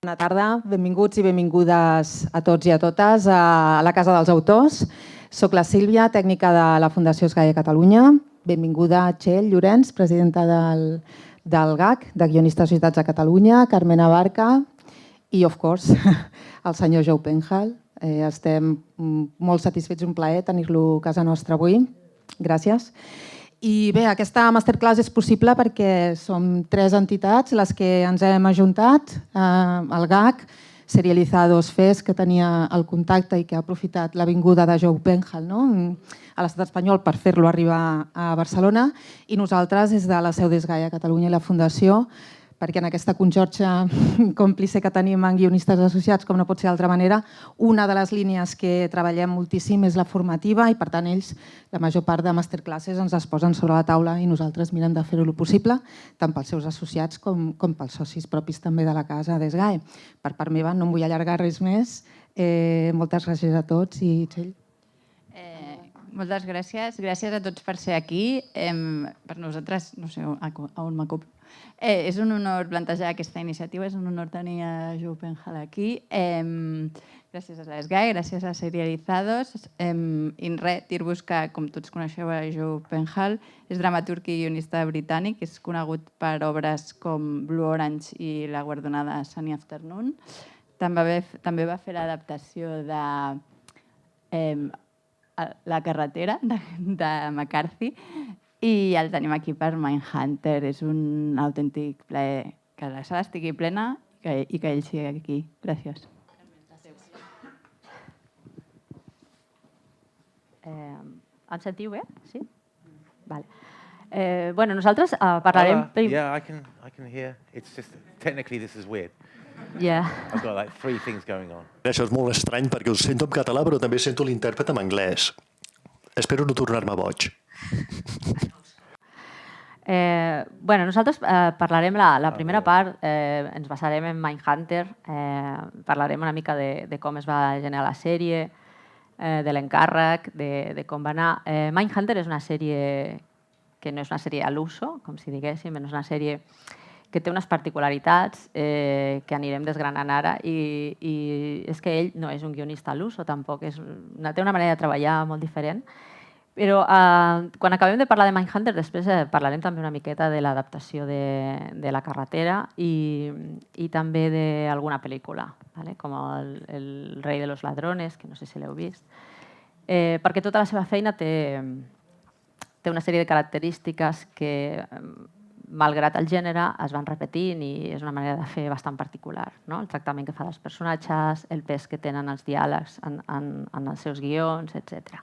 Bona tarda, benvinguts i benvingudes a tots i a totes a la Casa dels Autors. Soc la Sílvia, tècnica de la Fundació SGAE Catalunya. Benvinguda Txell Llorenç, presidenta del GAC, de Guionistes Societats de Catalunya, Carmena Barca i, of course, el senyor Joe Penhall. Estem molt satisfets i un plaer tenir-lo a casa nostra avui. Gràcies. I bé, aquesta masterclass és possible perquè som 3 entitats les que ens hem ajuntat. El GAC, Serializados FES, que tenia el contacte i que ha aprofitat la vinguda de Joe Penhall a l'estat espanyol per fer-lo arribar a Barcelona, i nosaltres des de la seu d'SGAE a Catalunya i la Fundació, perquè en aquesta conxorxa còmplice que tenim en Guionistes Associats, com no pot ser d'altra manera, una de les línies que treballem moltíssim és la formativa i, per tant, ells, la major part de masterclasses ens les posen sobre la taula i nosaltres mirem de fer-ho possible, tant pels seus associats com pels socis propis també de la casa d'SGAE. Per part meva, no em vull allargar res més. Moltes gràcies a tots i Txell. Moltes gràcies. Gràcies a tots per ser aquí. Per nosaltres, no sé on m'ocupo. És un honor plantejar aquesta iniciativa, és un honor tenir a Joe Penhall aquí. Gràcies a l'SGAE, gràcies a Serializados. I res, dir-vos que, com tots coneixeu a Joe Penhall, és dramaturg i guionista britànic, és conegut per obres com Blue Orange i la guardonada Sunny Afternoon. També va fer l'adaptació de La carretera, de McCarthy, i el tenim aquí per Mindhunter. És un autèntic plaer que la sala estigui plena i que ell sigui aquí. Gràcies. Em sentiu bé? Sí? Vale. Bueno, nosaltres parlarem... Yeah, I can hear. It's just, technically this is weird. Yeah. I've got like 3 things going on. Això és molt estrany perquè us sento en català però també sento l'intèrpret en anglès. Espero no tornar-me boig. Bueno, nosaltres parlarem la primera part, ens basarem en Mindhunter, parlarem una mica de com es va generar la sèrie, de l'encàrrec, de com va anar. Mindhunter és una sèrie que no és una sèrie a l'uso, com si diguéssim, és una sèrie que té unes particularitats que anirem desgranant ara, i és que ell no és un guionista a l'uso tampoc, té una manera de treballar molt diferent. Però quan acabem de parlar de Mindhunter, després parlarem també una miqueta de l'adaptació de La carretera i també d'alguna pel·lícula, com El rei de los ladrones, que no sé si l'heu vist, perquè tota la seva feina té una sèrie de característiques que, malgrat el gènere, es van repetint i és una manera de fer bastant particular. El tractament que fa dels personatges, el pes que tenen els diàlegs en els seus guions, etc.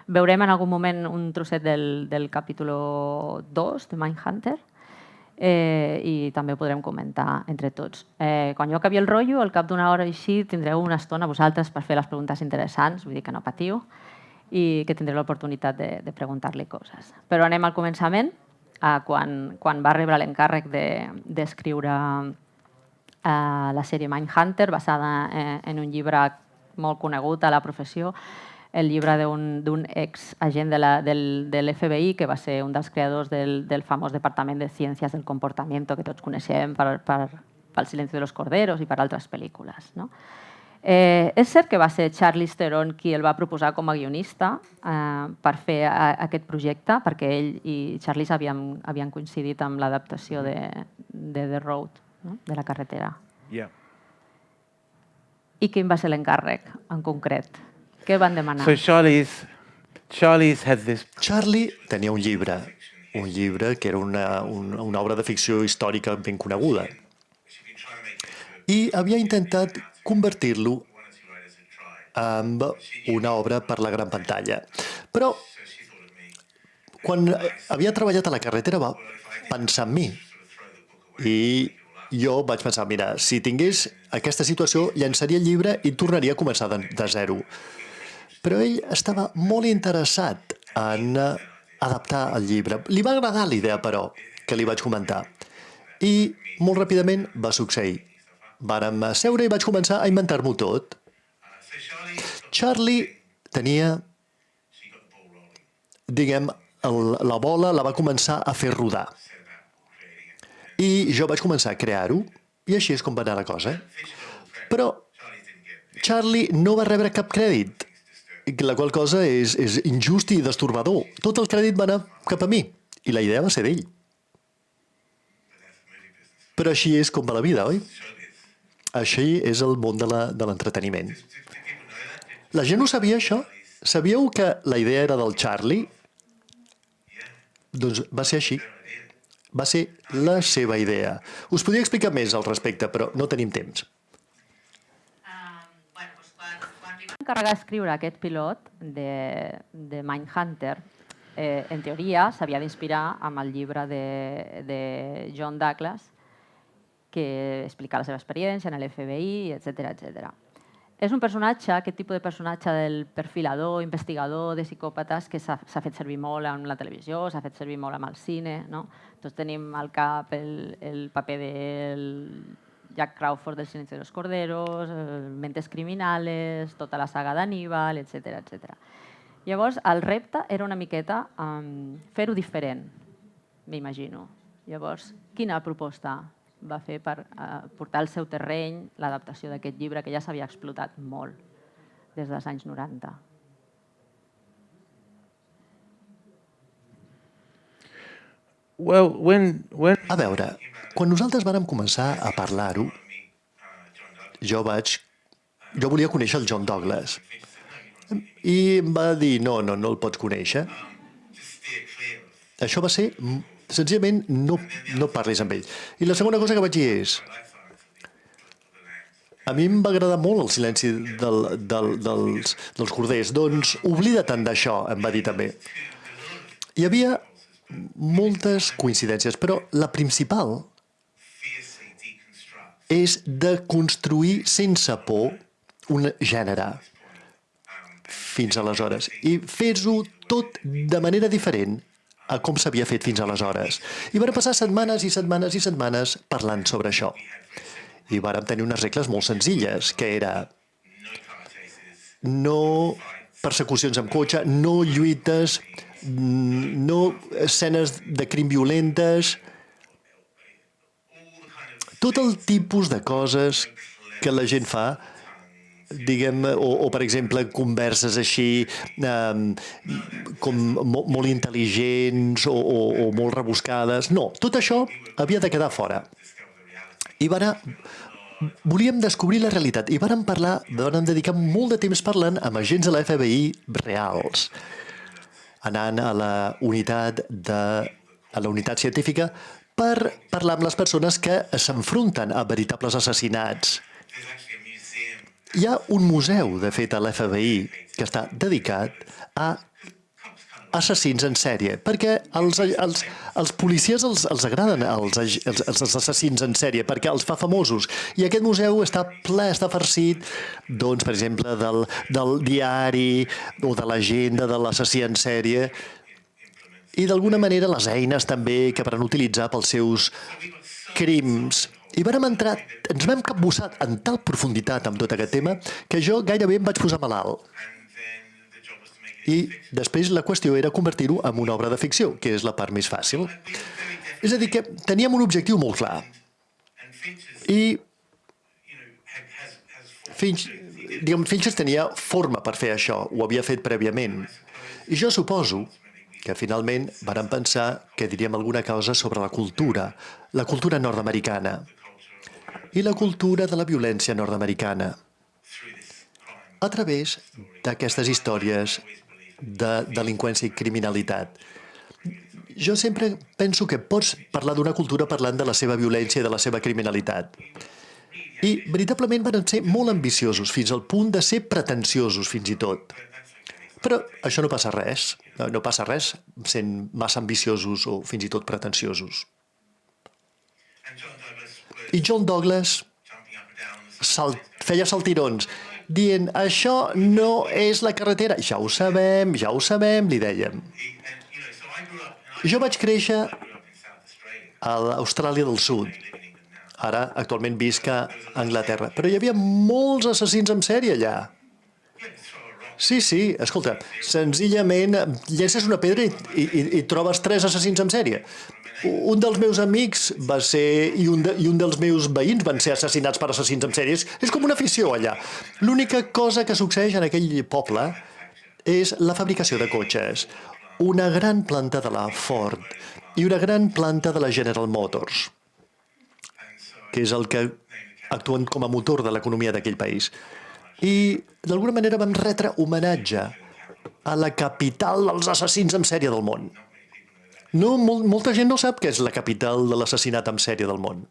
Veurem en algun moment un trosset del capítol 2 de Mindhunter i també ho podrem comentar entre tots. Quan jo acabi el rotllo, al cap d'una hora així, tindreu una estona vosaltres per fer les preguntes interessants, vull dir que no patiu, i que tindreu l'oportunitat de preguntar-li coses. Però anem al començament, quan va rebre l'encàrrec d'escriure la sèrie Mindhunter, basada en un llibre molt conegut a la professió, el llibre d'un exagent de l'FBI, que va ser un dels creadors del famós Departament de Ciències del Comportamiento, que tots coneixem pel Silencio de los Corderos i per altres pel·lícules. És cert que va ser Charlize Theron qui el va proposar com a guionista per fer aquest projecte, perquè ell i Charlize havien coincidit amb l'adaptació de The Road, de La carretera. I quin va ser l'encàrrec en concret? Què van demanar? Charlie tenia un llibre que era una obra de ficció històrica ben coneguda i havia intentat convertir-lo en una obra per la gran pantalla. Però quan havia treballat a La carretera va pensar en mi i jo vaig pensar, mira, si tingués aquesta situació llançaria el llibre i tornaria a començar de zero. Però ell estava molt interessat en adaptar el llibre. Li va agradar la idea, però, que li vaig comentar. I molt ràpidament va succeir. Vàrem seure i vaig començar a inventar-m'ho tot. Charlie tenia, diguem, la bola la va començar a fer rodar. I jo vaig començar a crear-ho, i així és com va anar la cosa. Però Charlie no va rebre cap crèdit, la qual cosa és injust i destorbador. Tot el crèdit va anar cap a mi, i la idea va ser d'ell. Però així és com va la vida, oi? Així és el món de l'entreteniment. La gent ho sabia, això? Sabíeu que la idea era del Charlie? Doncs va ser així. Va ser la seva idea. Us podria explicar més al respecte, però no tenim temps. Quan li van encarregar d'escriure aquest pilot de Mindhunter, en teoria s'havia d'inspirar amb el llibre de John Douglas, que explica la seva experiència en l'FBI, etc. És un personatge, aquest tipus de personatge del perfilador, investigador de psicòpates que s'ha fet servir molt en la televisió, s'ha fet servir molt amb el cine. Tots tenim al cap el paper del Jack Crawford del Silencio de los Corderos, Mentes Criminales, tota la saga d'Aníbal, etc. Llavors, el repte era una miqueta fer-ho diferent, m'imagino. Llavors, quina proposta va fer per portar al seu terreny l'adaptació d'aquest llibre que ja s'havia explotat molt des dels anys 90. A veure, quan nosaltres vàrem començar a parlar-ho, jo volia conèixer el John Douglas. I em va dir, no el pots conèixer. Això va ser... Senzillament, no parlis amb ell. I la segona cosa que vaig dir és... A mi em va agradar molt el silenci dels corders. Doncs oblida tant d'això, em va dir també. Hi havia moltes coincidències, però la principal és de construir sense por un gènere fins aleshores i fer-ho tot de manera diferent a com s'havia fet fins aleshores. I van passar setmanes i setmanes i setmanes parlant sobre això. I vàrem tenir unes regles molt senzilles, que era no persecucions amb cotxe, no lluites, no escenes de crim violentes, tot el tipus de coses que la gent fa, diguem, o per exemple, converses així com molt intel·ligents o molt rebuscades. No, tot això havia de quedar fora. I volíem descobrir la realitat i vàrem dedicar molt de temps parlant amb agents de la FBI reals, anant a la unitat científica per parlar amb les persones que s'enfronten a veritables assassinats. Hi ha un museu, de fet, a l'FBI que està dedicat a assassins en sèrie, perquè als policies els agraden els assassins en sèrie, perquè els fa famosos. I aquest museu està ple, està farcit, doncs, per exemple, del diari o de l'agenda de l'assassí en sèrie i, d'alguna manera, les eines també que van utilitzar pels seus crims. I ens vam capbussar en tal profunditat amb tot aquest tema que jo gairebé em vaig posar malalt. I després la qüestió era convertir-ho en una obra de ficció, que és la part més fàcil. És a dir, que teníem un objectiu molt clar. I Fincher tenia forma per fer això, ho havia fet prèviament. I jo suposo que finalment vàrem pensar que diríem alguna cosa sobre la cultura nord-americana i la cultura de la violència nord-americana a través d'aquestes històries de delinqüència i criminalitat. Jo sempre penso que pots parlar d'una cultura parlant de la seva violència i de la seva criminalitat. I veritablement van ser molt ambiciosos, fins al punt de ser pretensiosos fins i tot. Però això no passa res. No passa res sent massa ambiciosos o fins i tot pretensiosos. I John Douglas feia saltirons, dient, això no és la carretera. Ja ho sabem, li dèiem. Jo vaig créixer a l'Austràlia del Sud. Ara, actualment, visc a Anglaterra. Però hi havia molts assassins en sèrie allà. Sí, escolta, senzillament llences una pedra i trobes 3 assassins en sèrie. un dels meus amics va ser, i un dels meus veïns van ser assassinats per assassins en sèries. És com una afició allà. L'única cosa que succeeix en aquell poble és la fabricació de cotxes. Una gran planta de la Ford i una gran planta de la General Motors, que és el que actuen com a motor de l'economia d'aquell país. I, d'alguna manera, vam retre homenatge a la capital dels assassins en sèrie del món. No, molta gent no sap què és la capital de l'assassinat en sèrie del món.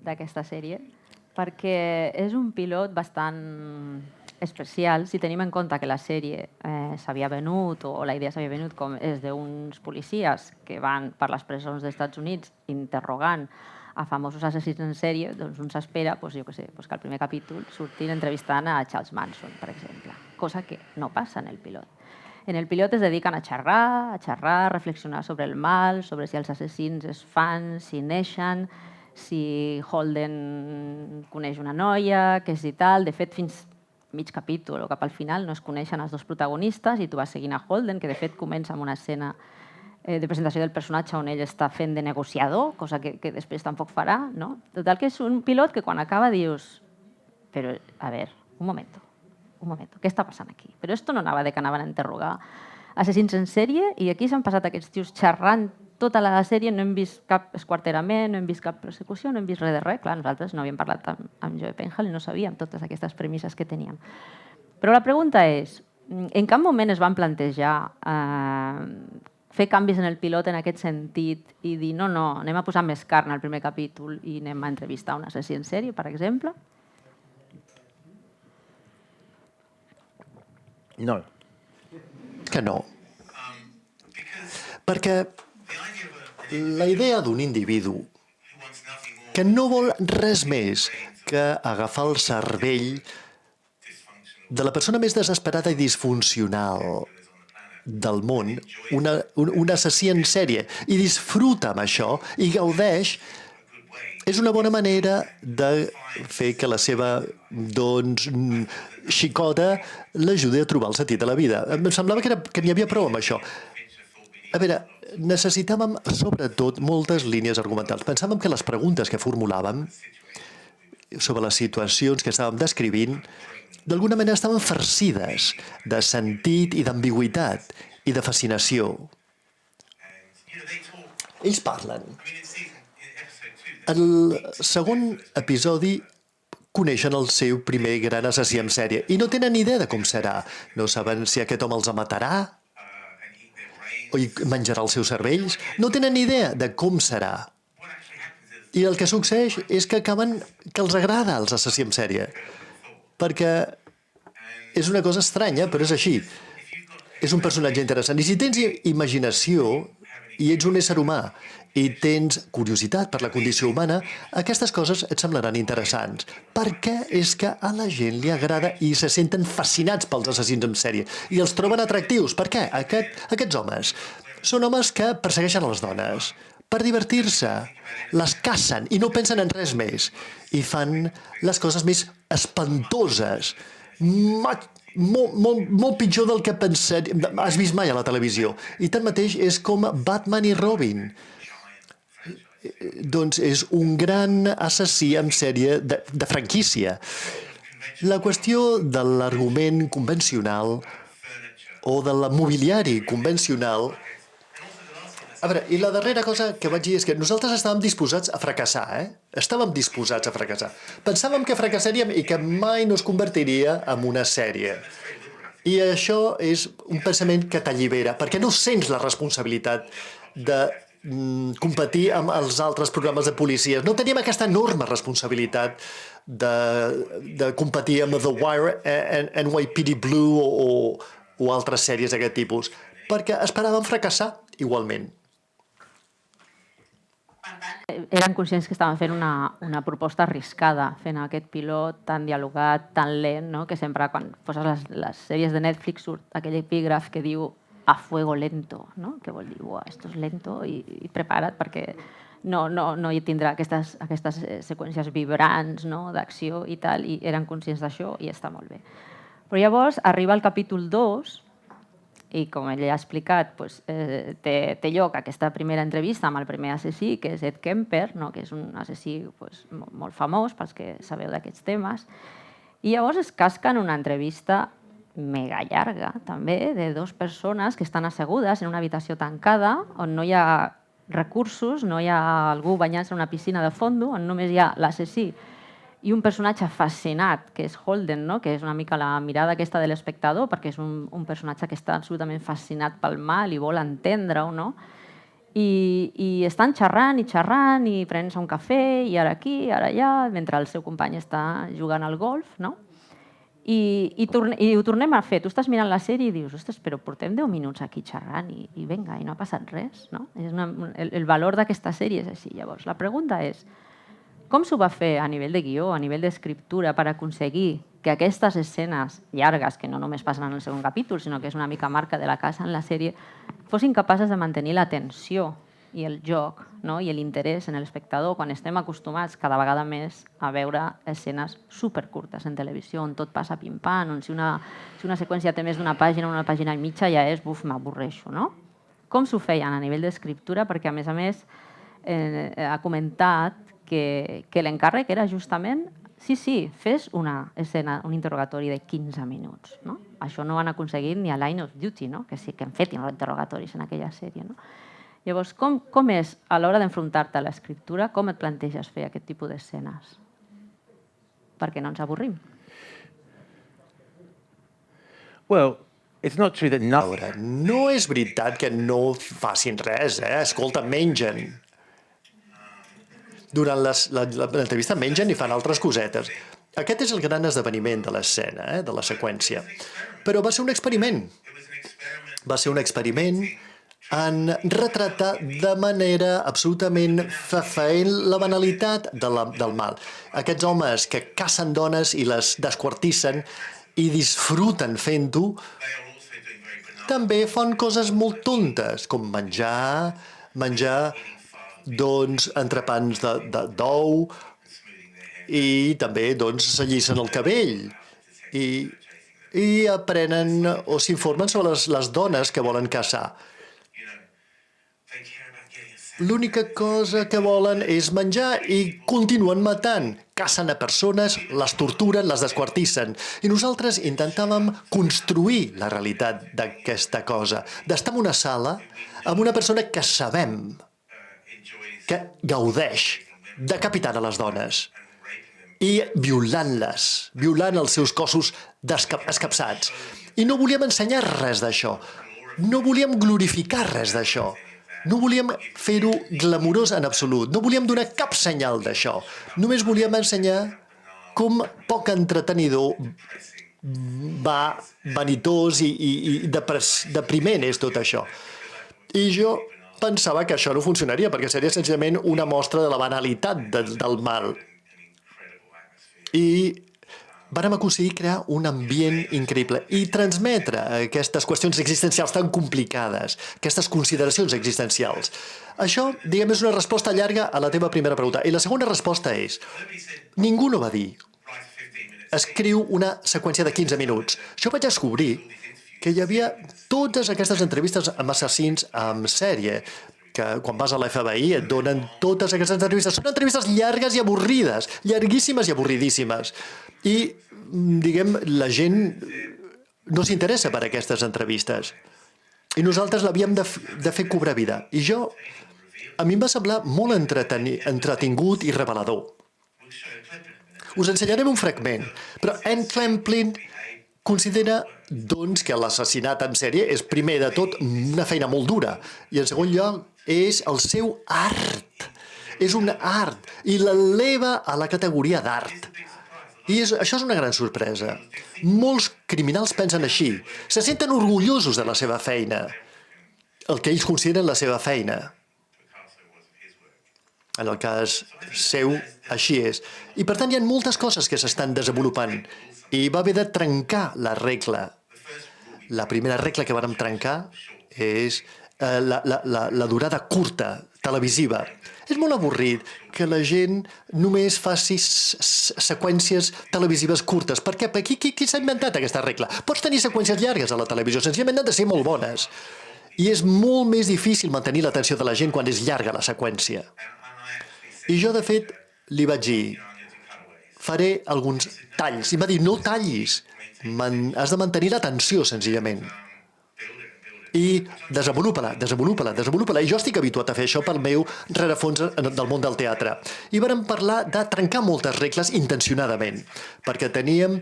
D'aquesta sèrie, perquè és un pilot bastant especial si tenim en compte que la sèrie s'havia venut, o la idea s'havia venut com és d'uns policies que van per les presons dels Estats Units interrogant a famosos assassins en sèrie, doncs un s'espera que al primer capítol surtin entrevistant a Charles Manson, per exemple, cosa que no passa en el pilot. En el pilot es dediquen a xerrar, a reflexionar sobre el mal, sobre si els assassins es fan, si neixen, si Holden coneix una noia, què és i tal. De fet, fins mig capítol o cap al final no es coneixen els dos protagonistes i tu vas seguint a Holden, que de fet comença amb una escena de presentació del personatge on ell està fent de negociador, cosa que després tampoc farà. No? Total, que és un pilot que quan acaba dius però, a veure, un moment, què està passant aquí? Però esto no anava de que anaven a interrogar assassins en sèrie i aquí s'han passat aquests tios xerrant tota la sèrie, no hem vist cap esquarterament, no hem vist cap persecució, no hem vist res de res. Clar, nosaltres no havíem parlat amb Joe Penhall i no sabíem totes aquestes premisses que teníem. Però la pregunta és, en cap moment es van plantejar fer canvis en el pilot en aquest sentit i dir no, anem a posar més carn al primer capítol i anem a entrevistar un assassí en sèrie, per exemple? No. Que no. Perquè la idea d'un individu que no vol res més que agafar el cervell de la persona més desesperada i disfuncional del món, un assassí en sèrie, i disfruta amb això i gaudeix, és una bona manera de fer que la seva, doncs, xicota l'ajudi a trobar el sentit de la vida. Em semblava que n'hi havia prou amb això. A veure, necessitàvem, sobretot, moltes línies argumentals. Pensàvem que les preguntes que formulàvem sobre les situacions que estàvem descrivint d'alguna manera estaven farcides de sentit i d'ambigüitat i de fascinació. Ells parlen. El segon episodi coneixen el seu primer gran assassí en sèrie i no tenen idea de com serà. No saben si aquest home els matarà o menjarà els seus cervells. No tenen idea de com serà. I el que succeeix és que acaben que els agrada els assassins en sèrie. Perquè és una cosa estranya, però és així. És un personatge interessant. I si tens imaginació i ets un ésser humà i tens curiositat per la condició humana, aquestes coses et semblaran interessants. Perquè és que a la gent li agrada i se senten fascinats pels assassins en sèrie i els troben atractius. Per què? Aquests homes són homes que persegueixen les dones per divertir-se, les cacen i no pensen en res més i fan les coses més espantoses, molt pitjor del que has vist mai a la televisió. I tanmateix és com Batman i Robin. Doncs és un gran assassí en sèrie de franquícia. La qüestió de l'argument convencional o del mobiliari convencional. A veure, i la darrera cosa que vaig dir és que nosaltres estàvem disposats a fracassar, Estàvem disposats a fracassar. Pensàvem que fracassaríem i que mai no es convertiria en una sèrie. I això és un pensament que t'allibera, perquè no sents la responsabilitat de competir amb els altres programes de policies. No teníem aquesta enorme responsabilitat de competir amb The Wire, NYPD Blue o altres sèries d'aquest tipus, perquè esperàvem fracassar igualment. Eren conscients que estaven fent una proposta arriscada, fent aquest pilot tan dialogat, tan lent, no? Que sempre quan poses les sèries de Netflix surt aquell epígraf que diu a fuego lento, no? Que vol dir, esto es lento i prepara't perquè no hi tindrà aquestes seqüències vibrants, no? D'acció i tal, i eren conscients d'això i està molt bé. Però llavors arriba el capítol 2 i com ell ha explicat, té lloc aquesta primera entrevista amb el primer assassí, que és Ed Kemper, que és un assassí molt famós pels que sabeu d'aquests temes, i llavors es casca en una entrevista mega llarga, també, de dues persones que estan assegudes en una habitació tancada on no hi ha recursos, no hi ha algú banyant-se en una piscina de fondo, on només hi ha l'assassí i un personatge fascinat, que és Holden, que és una mica la mirada aquesta de l'espectador, perquè és un personatge que està absolutament fascinat pel mal i vol entendre-ho, no? I estan xerrant i prenent-se un cafè, i ara aquí, ara allà, mentre el seu company està jugant al golf, no? I ho tornem a fer. Tu estàs mirant la sèrie i dius, ostres, però portem 10 minuts aquí xerrant i vinga, i no ha passat res, no? El valor d'aquesta sèrie és així. Llavors, la pregunta és, com s'ho va fer a nivell de guió, a nivell d'escriptura, per aconseguir que aquestes escenes llargues, que no només passen en el segon capítol, sinó que és una mica marca de la casa en la sèrie, fossin capaces de mantenir la tensió i el joc i l'interès en l'espectador quan estem acostumats cada vegada més a veure escenes supercurtes en televisió, on tot passa pim-pam, on si una seqüència té més d'una pàgina i mitja ja és, buf, m'avorreixo, no? Com s'ho feien a nivell d'escriptura? Perquè, a més, ha comentat que l'encàrrec era justament sí, fes una escena, un interrogatori de 15 minuts. Això no ho han aconseguit ni a Line of Duty, que sí que han fet interrogatoris en aquella sèrie. Llavors, com és, a l'hora d'enfrontar-te a l'escriptura, com et planteges fer aquest tipus d'escenes? Perquè no ens avorrim. Well, it's not true that A veure, no és veritat que no facin res, Escolta, mengen. Durant l'entrevista mengen i fan altres cosetes. Aquest és el gran esdeveniment de l'escena, de la seqüència. Però va ser un experiment. Va ser un experiment en retratar de manera absolutament fefaent la banalitat del mal. Aquests homes que cacen dones i les desquartissen i disfruten fent-ho, també fan coses molt tontes, com menjar entrepans d'ou i també s'allissen el cabell i aprenen o s'informen sobre les dones que volen caçar. L'única cosa que volen és menjar i continuen matant. Cacen a persones, les torturen, les desquartissen. I nosaltres intentàvem construir la realitat d'aquesta cosa. D'estar en una sala amb una persona que sabem que gaudeix decapitant a les dones i violant-les, violant els seus cossos escapçats. I no volíem ensenyar res d'això. No volíem glorificar res d'això. No volíem fer-ho glamurós en absolut. No volíem donar cap senyal d'això. Només volíem ensenyar com poc entretenidor, vanitós i depriment és tot això. I jo pensava que això no funcionaria, perquè seria senzillament una mostra de la banalitat del mal. I vàrem aconseguir crear un ambient increïble i transmetre aquestes qüestions existencials tan complicades, aquestes consideracions existencials. Això, diguem, és una resposta llarga a la teva primera pregunta. I la segona resposta és, ningú no va dir, escriu una seqüència de 15 minuts. Jo vaig descobrir que hi havia totes aquestes entrevistes amb assassins en sèrie, que quan vas a l'FBI et donen totes aquestes entrevistes. Són entrevistes llargues i avorrides, llarguíssimes i avorridíssimes. I, diguem, la gent no s'interessa per aquestes entrevistes. I nosaltres l'havíem de fer cobrar vida. I a mi em va semblar molt entretingut i revelador. Us ensenyarem un fragment, però Anne Klemplin considera, doncs, que l'assassinat en sèrie és, primer de tot, una feina molt dura, i, en segon lloc, és el seu art. És un art, i l'eleva a la categoria d'art. I això és una gran sorpresa. Molts criminals pensen així. Se senten orgullosos de la seva feina, el que ells consideren la seva feina. En el cas seu, així és. I, per tant, hi ha moltes coses que s'estan desenvolupant. I va haver de trencar la regla. La primera regla que vàrem trencar és la durada curta, televisiva. És molt avorrit que la gent només faci seqüències televisives curtes. Per què? Qui s'ha inventat aquesta regla? Pots tenir seqüències llargues a la televisió, senzillament han de ser molt bones. I és molt més difícil mantenir l'atenció de la gent quan és llarga la seqüència. I jo, de fet, li vaig dir, faré alguns talls. I em va dir, no tallis, has de mantenir l'atenció, senzillament. I desenvolupa-la. I jo estic habituat a fer això pel meu rerefons del món del teatre. I vàrem parlar de trencar moltes regles intencionadament, perquè teníem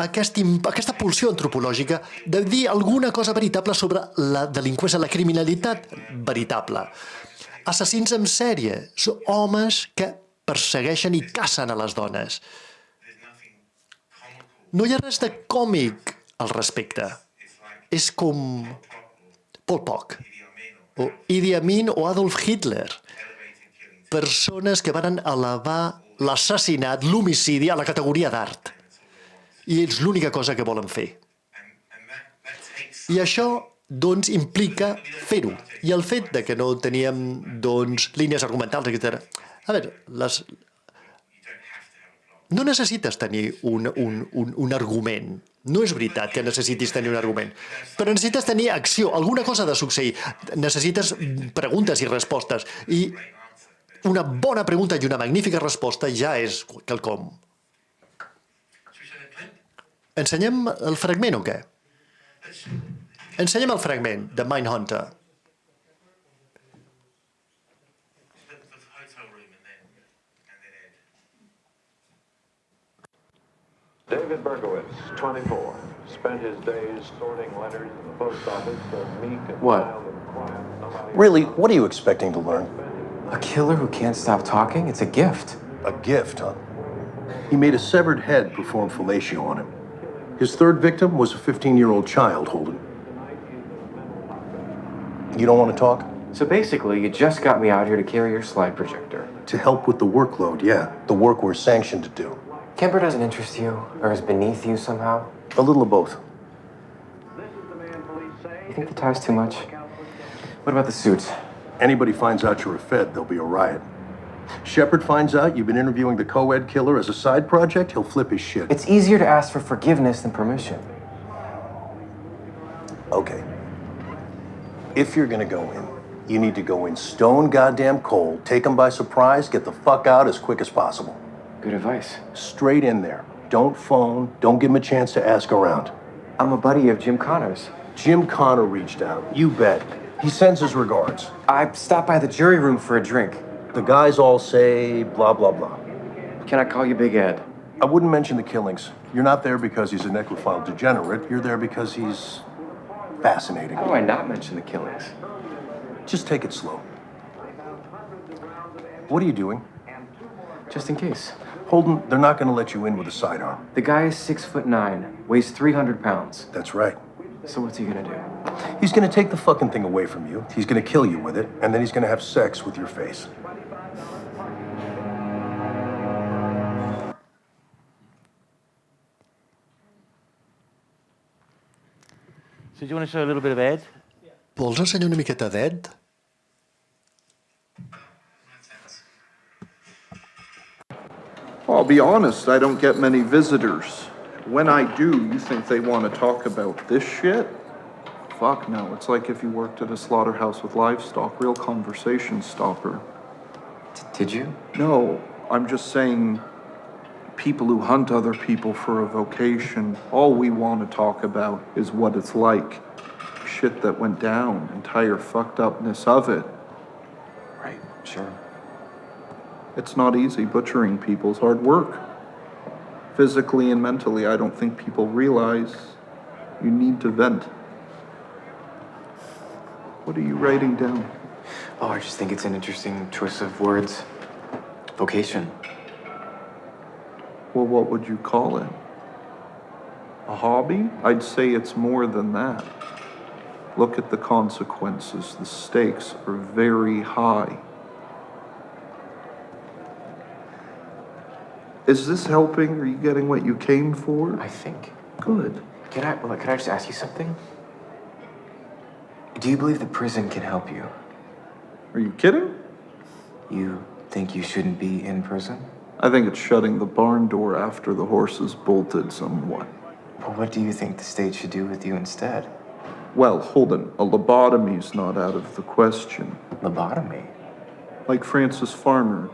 aquesta pulsió antropològica de dir alguna cosa veritable sobre la delinqüència, la criminalitat veritable. Assassins en sèrie són homes que persegueixen i cacen a les dones. No hi ha res de còmic al respecte. És com Pol Pot, o Idi Amin o Adolf Hitler. Persones que van elevar l'assassinat, l'homicidi a la categoria d'art. I és l'única cosa que volen fer. I això, doncs, implica fer-ho. I el fet de que no teníem, doncs, línies argumentals, etc. A veure, no necessites tenir un argument. No és veritat que necessitis tenir un argument, però necessites tenir acció, alguna cosa ha de succeir. Necessites preguntes i respostes, i una bona pregunta i una magnífica resposta ja és quelcom. Ensenyem el fragment o què? Ensenyem el fragment de Mindhunter. David Berkowitz, 24, spent his days sorting letters in the post office, so meek and mild and quiet. Really, what are you expecting to learn? A killer who can't stop talking? It's a gift. A gift, huh? He made a severed head perform fellatio on him. His third victim was a 15-year-old child, Holden. You don't want to talk? So basically, you just got me out here to carry your slide projector. To help with the workload, yeah. The work we're sanctioned to do. Kemper doesn't interest you, or is beneath you somehow? A little of both. You think the tie's too much? What about the suits? Anybody finds out you're a Fed, there'll be a riot. Shepard finds out you've been interviewing the co-ed killer as a side project, he'll flip his shit. It's easier to ask for forgiveness than permission. Okay. If you're gonna go in, you need to go in stone goddamn cold, take them by surprise, get the fuck out as quick as possible. Good advice. Straight in there. Don't phone, don't give him a chance to ask around. I'm a buddy of Jim Connor's. Jim Connor reached out, you bet. He sends his regards. I stopped by the jury room for a drink. The guys all say blah, blah, blah. Can I call you Big Ed? I wouldn't mention the killings. You're not there because he's a necrophile degenerate. You're there because he's fascinating. How do I not mention the killings? Just take it slow. What are you doing? Just in case. Holden, they're not going to let you in with a sidearm. The guy is 6'9", weighs 300 pounds. That's right. So what's he gonna do? He's going to take the fucking thing away from you. He's going to kill you with it, and then he's going to have sex with your face. So do you want to show a little bit of Ed? Vols ensenyar una miqueta d'Ed? I'll be honest, I don't get many visitors. When I do, you think they want to talk about this shit? Fuck no, it's like if you worked at a slaughterhouse with livestock, real conversation stopper. Did you? No, I'm just saying people who hunt other people for a vocation, all we want to talk about is what it's like. Shit that went down, entire fucked upness of it. Right, sure. It's not easy. Butchering people's hard work. Physically and mentally, I don't think people realize you need to vent. What are you writing down? Oh, I just think it's an interesting choice of words. Vocation. Well, what would you call it? A hobby? I'd say it's more than that. Look at the consequences. The stakes are very high. Is this helping? Are you getting what you came for? I think. Good. Can I just ask you something? Do you believe the prison can help you? Are you kidding? You think you shouldn't be in prison? I think it's shutting the barn door after the horse is bolted somewhat. But what do you think the state should do with you instead? Well, Holden, a lobotomy's not out of the question. Lobotomy? Like Frances Farmer.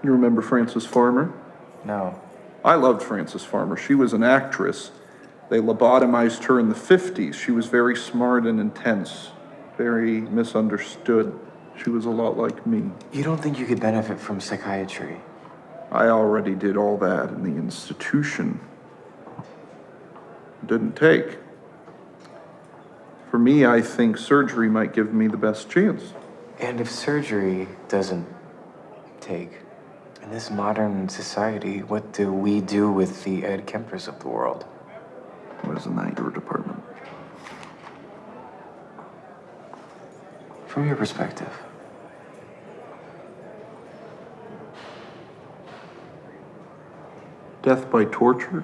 You remember Frances Farmer? No. I loved Frances Farmer. She was an actress. They lobotomized her in the 50s. She was very smart and intense, very misunderstood. She was a lot like me. You don't think you could benefit from psychiatry? I already did all that in the institution. Didn't take. For me, I think surgery might give me the best chance. And if surgery doesn't take, in this modern society, what do we do with the Ed Kempers of the world? Wasn't that your department? From your perspective. Death by torture?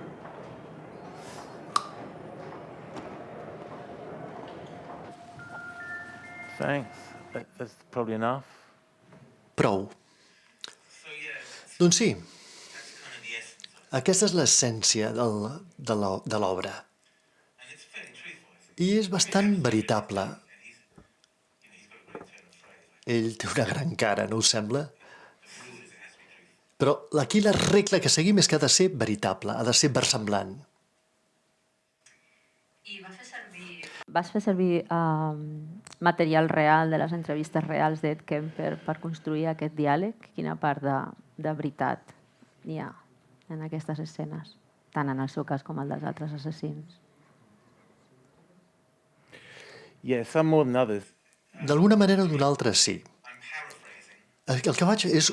Thanks. That's probably enough. Prou. Doncs sí, aquesta és l'essència de l'obra. I és bastant veritable. Ell té una gran cara, no us sembla? Però aquí la regla que seguim és que ha de ser veritable, ha de ser versemblant. Vas fer servir material real de les entrevistes reals d'Ed Kemper per construir aquest diàleg? Quina part de veritat hi ha en aquestes escenes, tant en el seu cas com el dels altres assassins? Yeah, some more than others. D'alguna manera o d'una altra, sí. El que faig és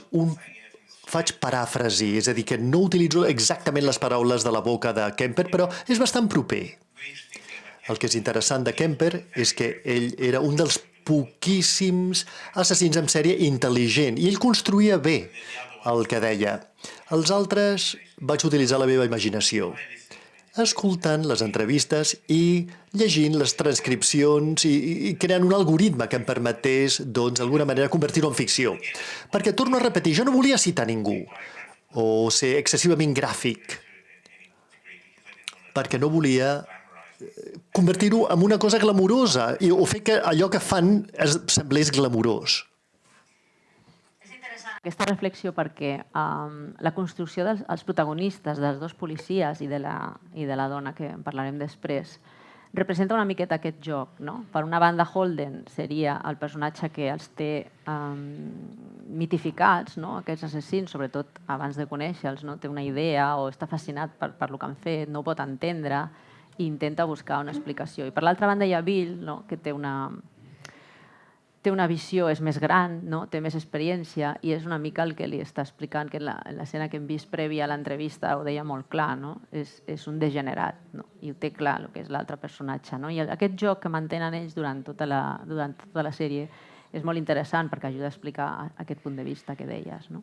faig paràfrasi, és a dir, que no utilitzo exactament les paraules de la boca de Kemper, però és bastant proper. El que és interessant de Kemper és que ell era un dels poquíssims assassins en sèrie intel·ligent i ell construïa bé el que deia. Els altres vaig utilitzar la meva imaginació, escoltant les entrevistes i llegint les transcripcions i creant un algoritme que em permetés, doncs, d'alguna manera, convertir-ho en ficció. Perquè, torno a repetir, jo no volia citar ningú o ser excessivament gràfic, perquè no volia convertir-ho en una cosa glamurosa o fer que allò que fan semblés glamurós. Aquesta reflexió perquè la construcció dels protagonistes, dels dos policies i de la dona, que en parlarem després, representa una miqueta aquest joc, no? Per una banda, Holden seria el personatge que els té mitificats, no? Aquests assassins, sobretot abans de conèixer-los, no? Té una idea o està fascinat per el que han fet, no ho pot entendre i intenta buscar una explicació. I per l'altra banda hi ha Bill, no? Que té una visió, és més gran, no? Té més experiència i és una mica el que li està explicant, que en l'escena que hem vist prèvia a l'entrevista ho deia molt clar, no? És un degenerat, no? I ho té clar, el que és l'altre personatge, no? I aquest joc que mantenen ells durant tota la sèrie és molt interessant perquè ajuda a explicar aquest punt de vista que deies, no?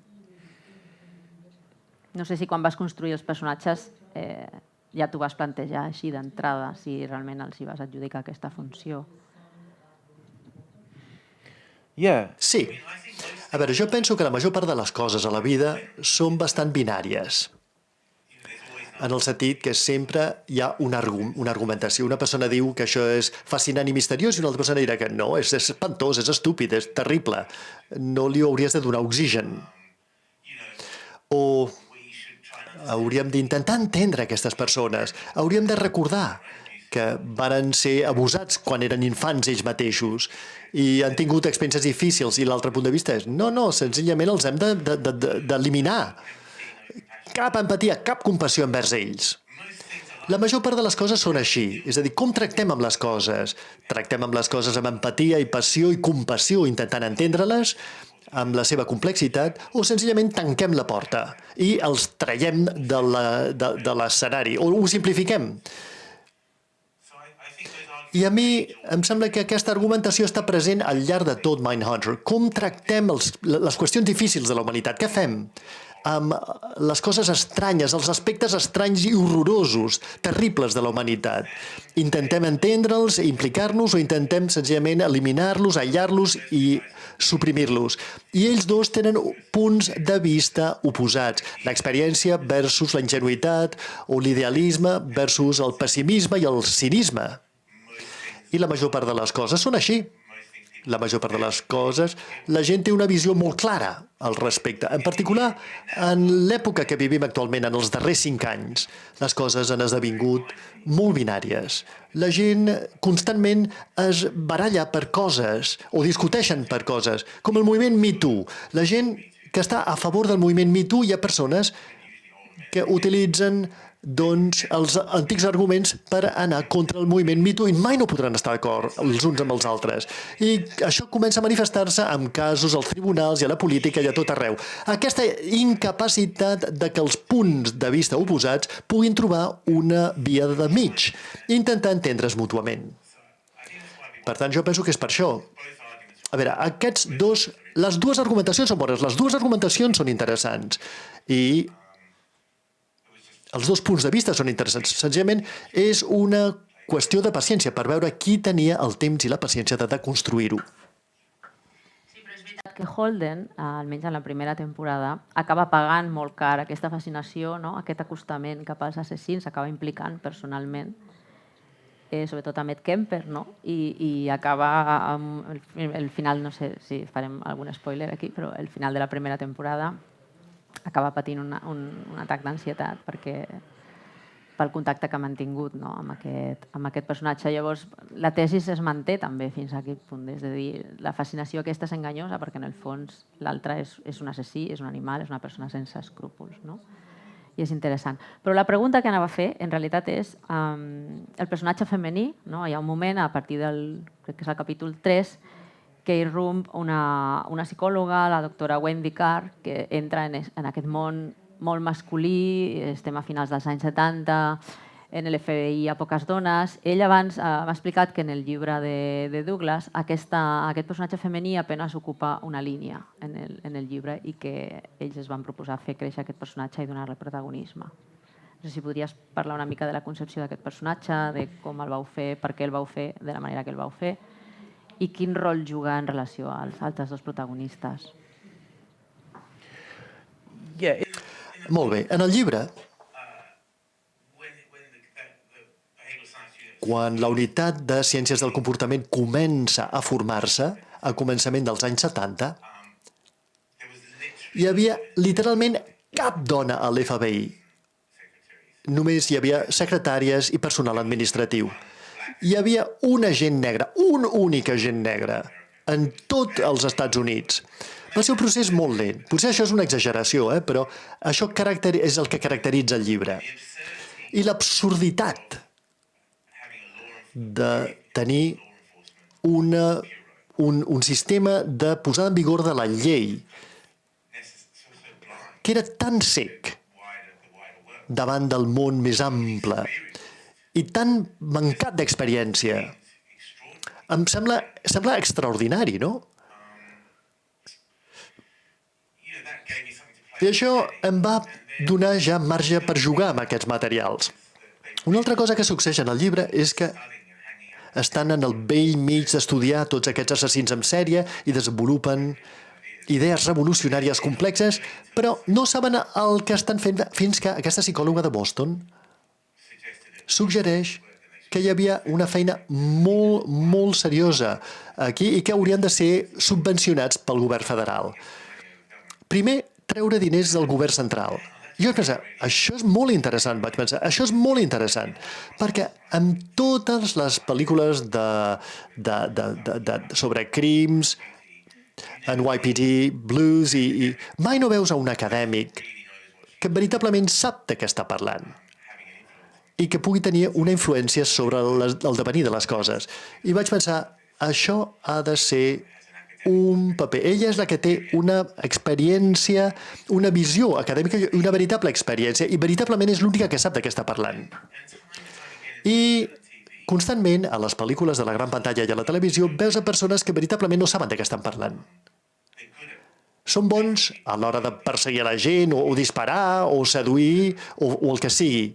No sé si quan vas construir els personatges ja t'ho vas plantejar així d'entrada, si realment els hi vas adjudicar aquesta funció. Sí. A veure, jo penso que la major part de les coses a la vida són bastant binàries. En el sentit que sempre hi ha una argumentació. Una persona diu que això és fascinant i misteriós i una altra persona dirà que no, és espantós, és estúpid, és terrible. No li hauries de donar oxigen. O hauríem d'intentar entendre aquestes persones. Hauríem de recordar que varen ser abusats quan eren infants ells mateixos i han tingut experiències difícils i l'altre punt de vista és no, senzillament els hem d'eliminar. Cap empatia, cap compassió envers ells. La major part de les coses són així, és a dir, com tractem amb les coses? Tractem amb les coses amb empatia i passió i compassió, intentant entendre-les amb la seva complexitat, o senzillament tanquem la porta i els traiem de l'escenari, o ho simplifiquem. I a mi em sembla que aquesta argumentació està present al llarg de tot Mindhunter. Com tractem les qüestions difícils de la humanitat? Què fem amb les coses estranyes, els aspectes estranys i horrorosos, terribles de la humanitat? Intentem entendre'ls, implicar-nos o intentem senzillament eliminar-los, aïllar-los i suprimir-los. I ells dos tenen punts de vista oposats. L'experiència versus la ingenuïtat, o l'idealisme versus el pessimisme i el cinisme. I la major part de les coses són així. La major part de les coses, la gent té una visió molt clara al respecte. En particular, en l'època que vivim actualment, en els darrers 5 anys, les coses han esdevingut molt binàries. La gent constantment es baralla per coses o discuteixen per coses, com el moviment Me Too. La gent que està a favor del moviment Me Too, hi ha persones que utilitzen els antics arguments per anar contra el moviment Me Too i mai no podran estar d'acord els uns amb els altres. I això comença a manifestar-se en casos als tribunals i a la política i a tot arreu. Aquesta incapacitat de que els punts de vista oposats puguin trobar una via de mig, intentar entendre's mútuament. Per tant, jo penso que és per això. A veure, les dues argumentacions són bones, les dues argumentacions són interessants i els dos punts de vista són interessants. Senzillament és una qüestió de paciència per veure qui tenia el temps i la paciència de deconstruir-ho. Sí, però és veritat que Holden, almenys en la primera temporada, acaba pagant molt car aquesta fascinació, no? Aquest acostament cap als assassins, s'acaba implicant personalment, sobretot amb Ed Kemper, no? I acaba amb el final, no sé si farem algun spoiler aquí, però el final de la primera temporada acaba patint un atac d'ansietat pel contacte que ha mantingut, no? amb aquest personatge. Llavors, la tesi es manté també fins a aquest punt, és a dir, la fascinació aquesta és enganyosa perquè en el fons l'altre és un assassí, és un animal, és una persona sense escrúpols, no? I és interessant. Però la pregunta que anava a fer, en realitat, és el personatge femení, no? Hi ha un moment, a partir del, crec que és el capítol 3, que irrump una psicòloga, la doctora Wendy Carr, que entra en aquest món molt masculí, estem a finals dels anys 70, en l'FBI a poques dones. Ell abans m'ha explicat que en el llibre de Douglas aquest personatge femení apenas ocupa una línia en el llibre i que ells es van proposar fer créixer aquest personatge i donar-li protagonisme. No sé si podries parlar una mica de la concepció d'aquest personatge, de com el vau fer, per què el vau fer de la manera que el vau fer, i quin rol juga en relació als altres dos protagonistes. Molt bé. En el llibre, quan la unitat de ciències del comportament comença a formar-se, al començament dels anys 70, hi havia literalment cap dona a l'FBI. Només hi havia secretàries i personal administratiu. Hi havia un agent negre, un únic agent negre, en tots els Estats Units. Va ser un procés molt lent. Potser això és una exageració, però això és el que caracteritza el llibre. I l'absurditat de tenir un sistema de posada en vigor de la llei que era tan sec davant del món més ample i tan mancat d'experiència. Em sembla extraordinari, no? I això em va donar ja marge per jugar amb aquests materials. Una altra cosa que succeeix en el llibre és que estan en el vell mig d'estudiar tots aquests assassins en sèrie i desenvolupen idees revolucionàries complexes, però no saben el que estan fent fins que aquesta psicòloga de Boston suggereix que hi havia una feina molt, molt seriosa aquí i que haurien de ser subvencionats pel govern federal. Primer, treure diners del govern central. Jo vaig pensar, això és molt interessant, això és molt interessant, perquè amb totes les pel·lícules sobre crims, NYPD, Blues, i mai no veus a un acadèmic que veritablement sap de què està parlant i que pugui tenir una influència sobre el devenir de les coses. I vaig pensar, això ha de ser un paper. Ella és la que té una experiència, una visió acadèmica i una veritable experiència, i veritablement és l'única que sap de què està parlant. I constantment, a les pel·lícules de la gran pantalla i a la televisió, veus a persones que veritablement no saben de què estan parlant. Són bons a l'hora de perseguir la gent, o disparar, o seduir, o el que sigui.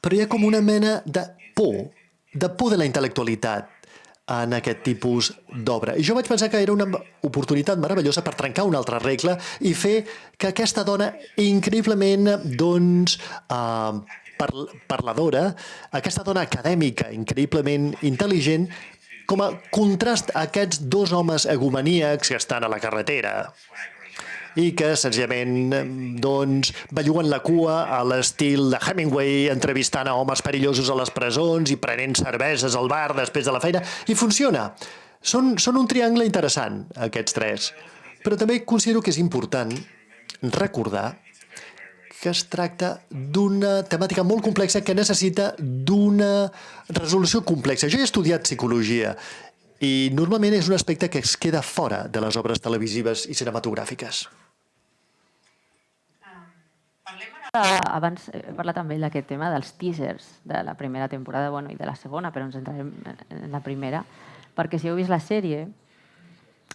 Però hi ha com una mena de por de la intel·lectualitat en aquest tipus d'obra. I jo vaig pensar que era una oportunitat meravellosa per trencar una altra regla i fer que aquesta dona increïblement, doncs, parladora, aquesta dona acadèmica increïblement intel·ligent, com a contrast a aquests dos homes egomaníacs que estan a la carretera i que, senzillament, doncs, belluguen la cua a l'estil de Hemingway, entrevistant a homes perillosos a les presons i prenent cerveses al bar després de la feina, i funciona. Són un triangle interessant, aquests tres. Però també considero que és important recordar que es tracta d'una temàtica molt complexa que necessita d'una resolució complexa. Jo he estudiat psicologia i normalment és un aspecte que es queda fora de les obres televisives i cinematogràfiques. Abans he parlat amb ell d'aquest tema dels teasers de la primera temporada, bueno, i de la segona, però ens entrarem en la primera, perquè si heu vist la sèrie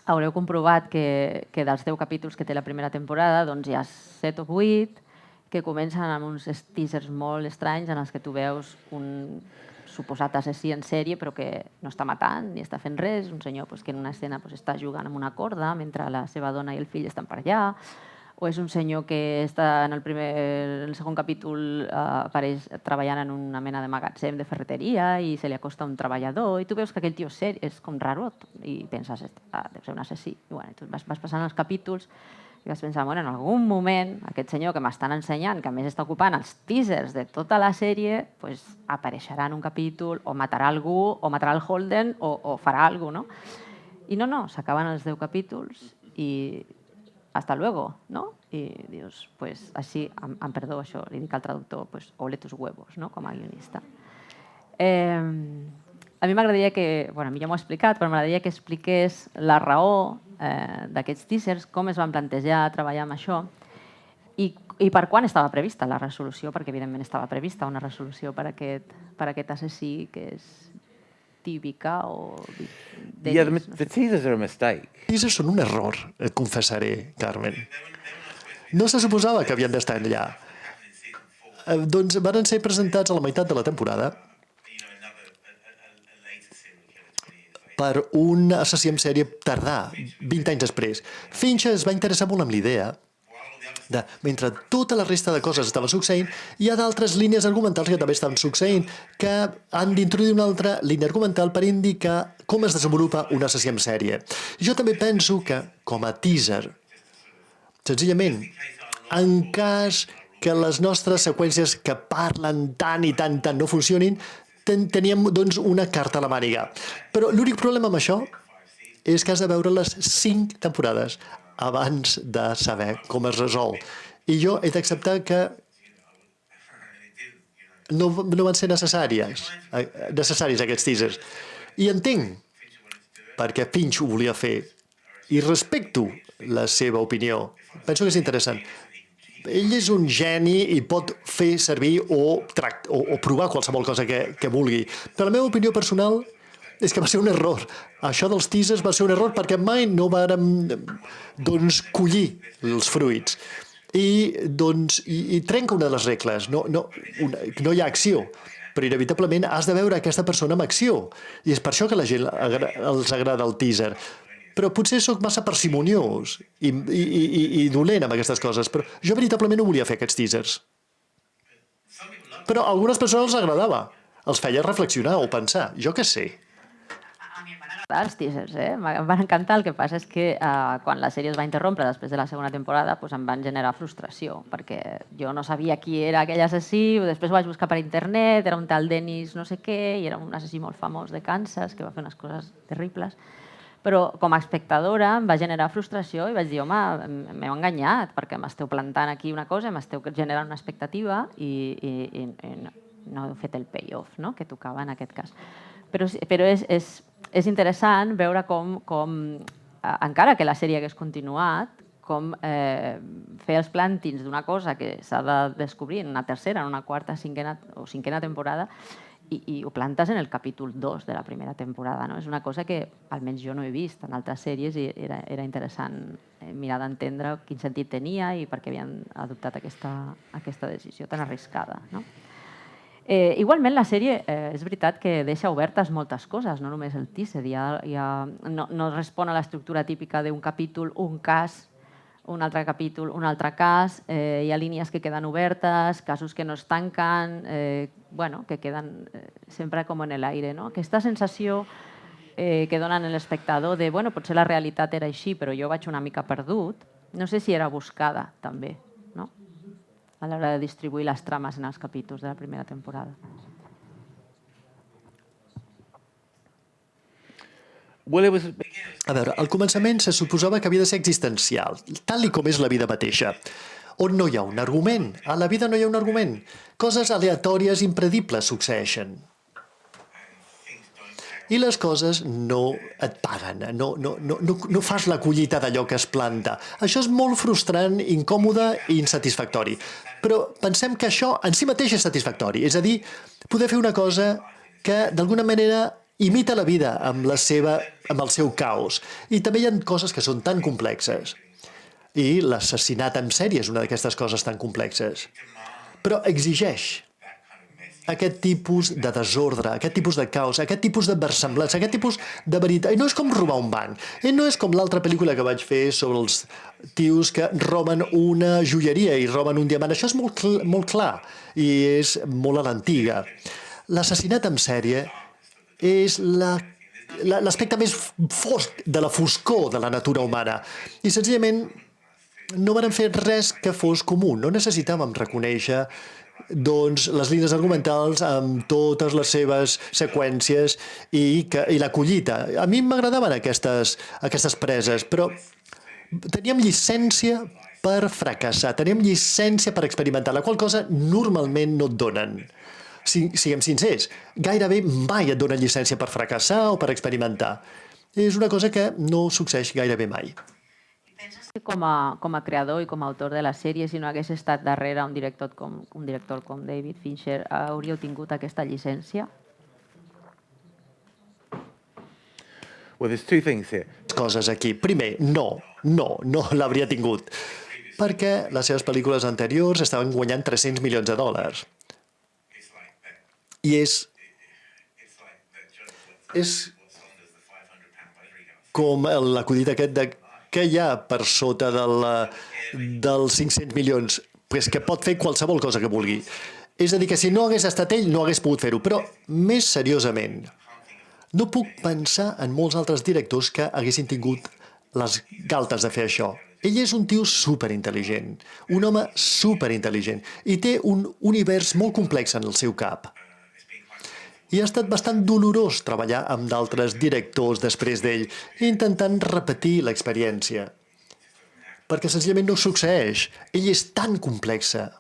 haureu comprovat que dels 10 capítols que té la primera temporada doncs hi ha 7 o 8 que comencen amb uns teasers molt estranys en els que tu veus un suposat assassí en sèrie però que no està matant ni està fent res, un senyor que en una escena està jugant amb una corda mentre la seva dona i el fill estan per allà, o és un senyor que està en el segon capítol apareix treballant en una mena de magatzem de ferreteria i se li acosta un treballador i tu veus que aquell tio és com rarot i penses, deu ser un assassí. I bueno, tu vas passant els capítols i vas pensar, bueno, en algun moment aquest senyor que m'estan ensenyant, que a més està ocupant els teasers de tota la sèrie, apareixerà en un capítol o matarà algú o matarà el Holden o farà alguna cosa, no? I no, s'acaben els 10 capítols i hasta luego, ¿no? I dius, pues així, amb perdó, això, li dic al traductor, pues ole tus huevos, no?, com a guionista. A mi m'agradaria que, bueno, a mi ja m'ho ha explicat, però m'agradaria que expliqués la raó d'aquests teasers, com es van plantejar treballar amb això i per quan estava prevista la resolució, perquè evidentment estava prevista una resolució per aquest assassí que és típica o... Yeah, the teasers are a mistake. Els teasers són un error, et confessaré, Carmen. No se suposava que havien d'estar allà. Doncs van ser presentats a la meitat de la temporada per un assassí en sèrie tardà, 20 anys després. Fincher es va interessar molt amb l'idea de, mentre tota la resta de coses estaven succeint, hi ha d'altres línies argumentals que també estan succeint, que han d'introduir una altra línia argumental per indicar com es desenvolupa un assassí en sèrie. Jo també penso que, com a teaser, senzillament, en cas que les nostres seqüències que parlen tant i tant no funcionin, teníem, doncs, una carta a la màniga. Però l'únic problema amb això és que has de veure les 5 temporades abans de saber com es resol. I jo he d'acceptar que no van ser necessaris aquests teasers. I entenc perquè Finch ho volia fer. I respecto la seva opinió. Penso que és interessant. Ell és un geni i pot fer servir o provar qualsevol cosa que vulgui. Però la meva opinió personal és que va ser un error. Això dels teasers va ser un error perquè mai no vàrem collir els fruits. I trenca una de les regles. No hi ha acció, però inevitablement has de veure aquesta persona amb acció. I és per això que a la gent els agrada el teaser. Però potser sóc massa parsimoniós i dolent amb aquestes coses, però jo veritablement no volia fer aquests teasers. Però a algunes persones els agradava. Els feia reflexionar o pensar. Jo què sé. Els teasers, em van encantar. El que passa és que quan la sèrie es va interrompre després de la segona temporada em van generar frustració, perquè jo no sabia qui era aquell assassí, després ho vaig buscar per internet, era un tal Dennis no sé què, i era un assassí molt famós de Kansas, que va fer unes coses terribles. Però com a espectadora em va generar frustració i vaig dir, home, m'heu enganyat, perquè m'esteu plantant aquí una cosa, m'esteu generant una expectativa i no heu fet el payoff que tocava en aquest cas. Però és interessant veure com, encara que la sèrie hagués continuat, com fer els plàntings d'una cosa que s'ha de descobrir en una tercera, en una quarta o cinquena temporada, i ho plantes en el capítol 2 de la primera temporada. És una cosa que almenys jo no he vist en altres sèries i era interessant mirar d'entendre quin sentit tenia i per què havien adoptat aquesta decisió tan arriscada. Igualment, la sèrie és veritat que deixa obertes moltes coses, no només el teaser. No respon a l'estructura típica d'un capítol, un cas, un altre capítol, un altre cas. Hi ha línies que queden obertes, casos que no es tanquen, que queden sempre com en l'aire. Aquesta sensació que donen l'espectador de potser la realitat era així, però jo vaig una mica perdut, no sé si era buscada també, a l'hora de distribuir les trames en els capítols de la primera temporada. A veure, al començament se suposava que havia de ser existencial, tal com és la vida mateixa, on no hi ha un argument. A la vida no hi ha un argument. Coses aleatòries, impredibles succeeixen. I les coses no et paguen, no fas la collita d'allò que es planta. Això és molt frustrant, incòmode i insatisfactori. Però pensem que això en si mateix és satisfactori. És a dir, poder fer una cosa que d'alguna manera imita la vida amb el seu caos. I també hi ha coses que són tan complexes. I l'assassinat en sèrie és una d'aquestes coses tan complexes. Però exigeix aquest tipus de desordre, aquest tipus de caos, aquest tipus de versemblança, aquest tipus de veritat. I no és com robar un banc. I no és com l'altra pel·lícula que vaig fer sobre els tios que roben una joieria i roben un diamant. Això és molt clar i és molt a l'antiga. L'assassinat en sèrie és l'aspecte més fosc de la foscor de la natura humana. I senzillament no van fer res que fos comú. No necessitàvem reconèixer les línies argumentals amb totes les seves seqüències i la collita. A mi m'agradaven aquestes preses, però teníem llicència per fracassar, teníem llicència per experimentar, la qual cosa normalment no et donen. Siguem sincers, gairebé mai et donen llicència per fracassar o per experimentar. És una cosa que no succeeix gairebé mai. Com a creador i com a autor de la sèrie, si no hagués estat darrere un director com David Fincher, hauríeu tingut aquesta llicència? Coses aquí. Primer, no l'hauria tingut, perquè les seves pel·lícules anteriors estaven guanyant $300 milions. I és com l'acudit aquest de què hi ha per sota dels 500 milions? Que pot fer qualsevol cosa que vulgui. És a dir, que si no hagués estat ell, no hagués pogut fer-ho. Però, més seriosament, no puc pensar en molts altres directors que haguessin tingut les galtes de fer això. Ell és un tio superintel·ligent, un home superintel·ligent, i té un univers molt complex en el seu cap. I ha estat bastant dolorós treballar amb d'altres directors després d'ell, intentant repetir l'experiència. Perquè senzillament no succeeix. Ell és tan complexa,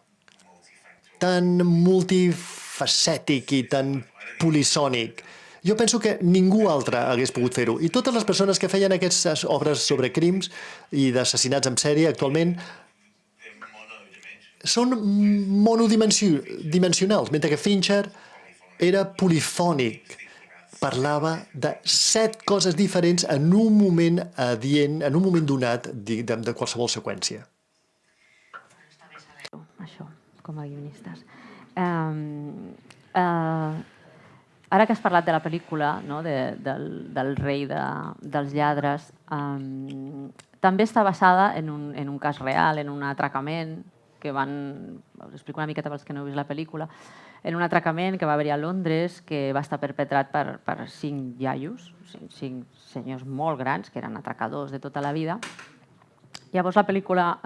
tan multifacètic i tan polisònic. Jo penso que ningú altre hagués pogut fer-ho. I totes les persones que feien aquestes obres sobre crims i d'assassinats en sèrie actualment són monodimensionals, mentre que Fincher era polifònic. Parlava de 7 coses diferents en un moment adient, en un moment donat de qualsevol seqüència. Això, com a guionistes. Ara que has parlat de la pel·lícula, del rei dels lladres, també està basada en un cas real, en un atracament que us explico una miqueta pels que no heu vist la pel·lícula, en un atracament que va haver-hi a Londres que va estar perpetrat per 5 iaios, 5 senyors molt grans, que eren atracadors de tota la vida. Llavors la pel·lícula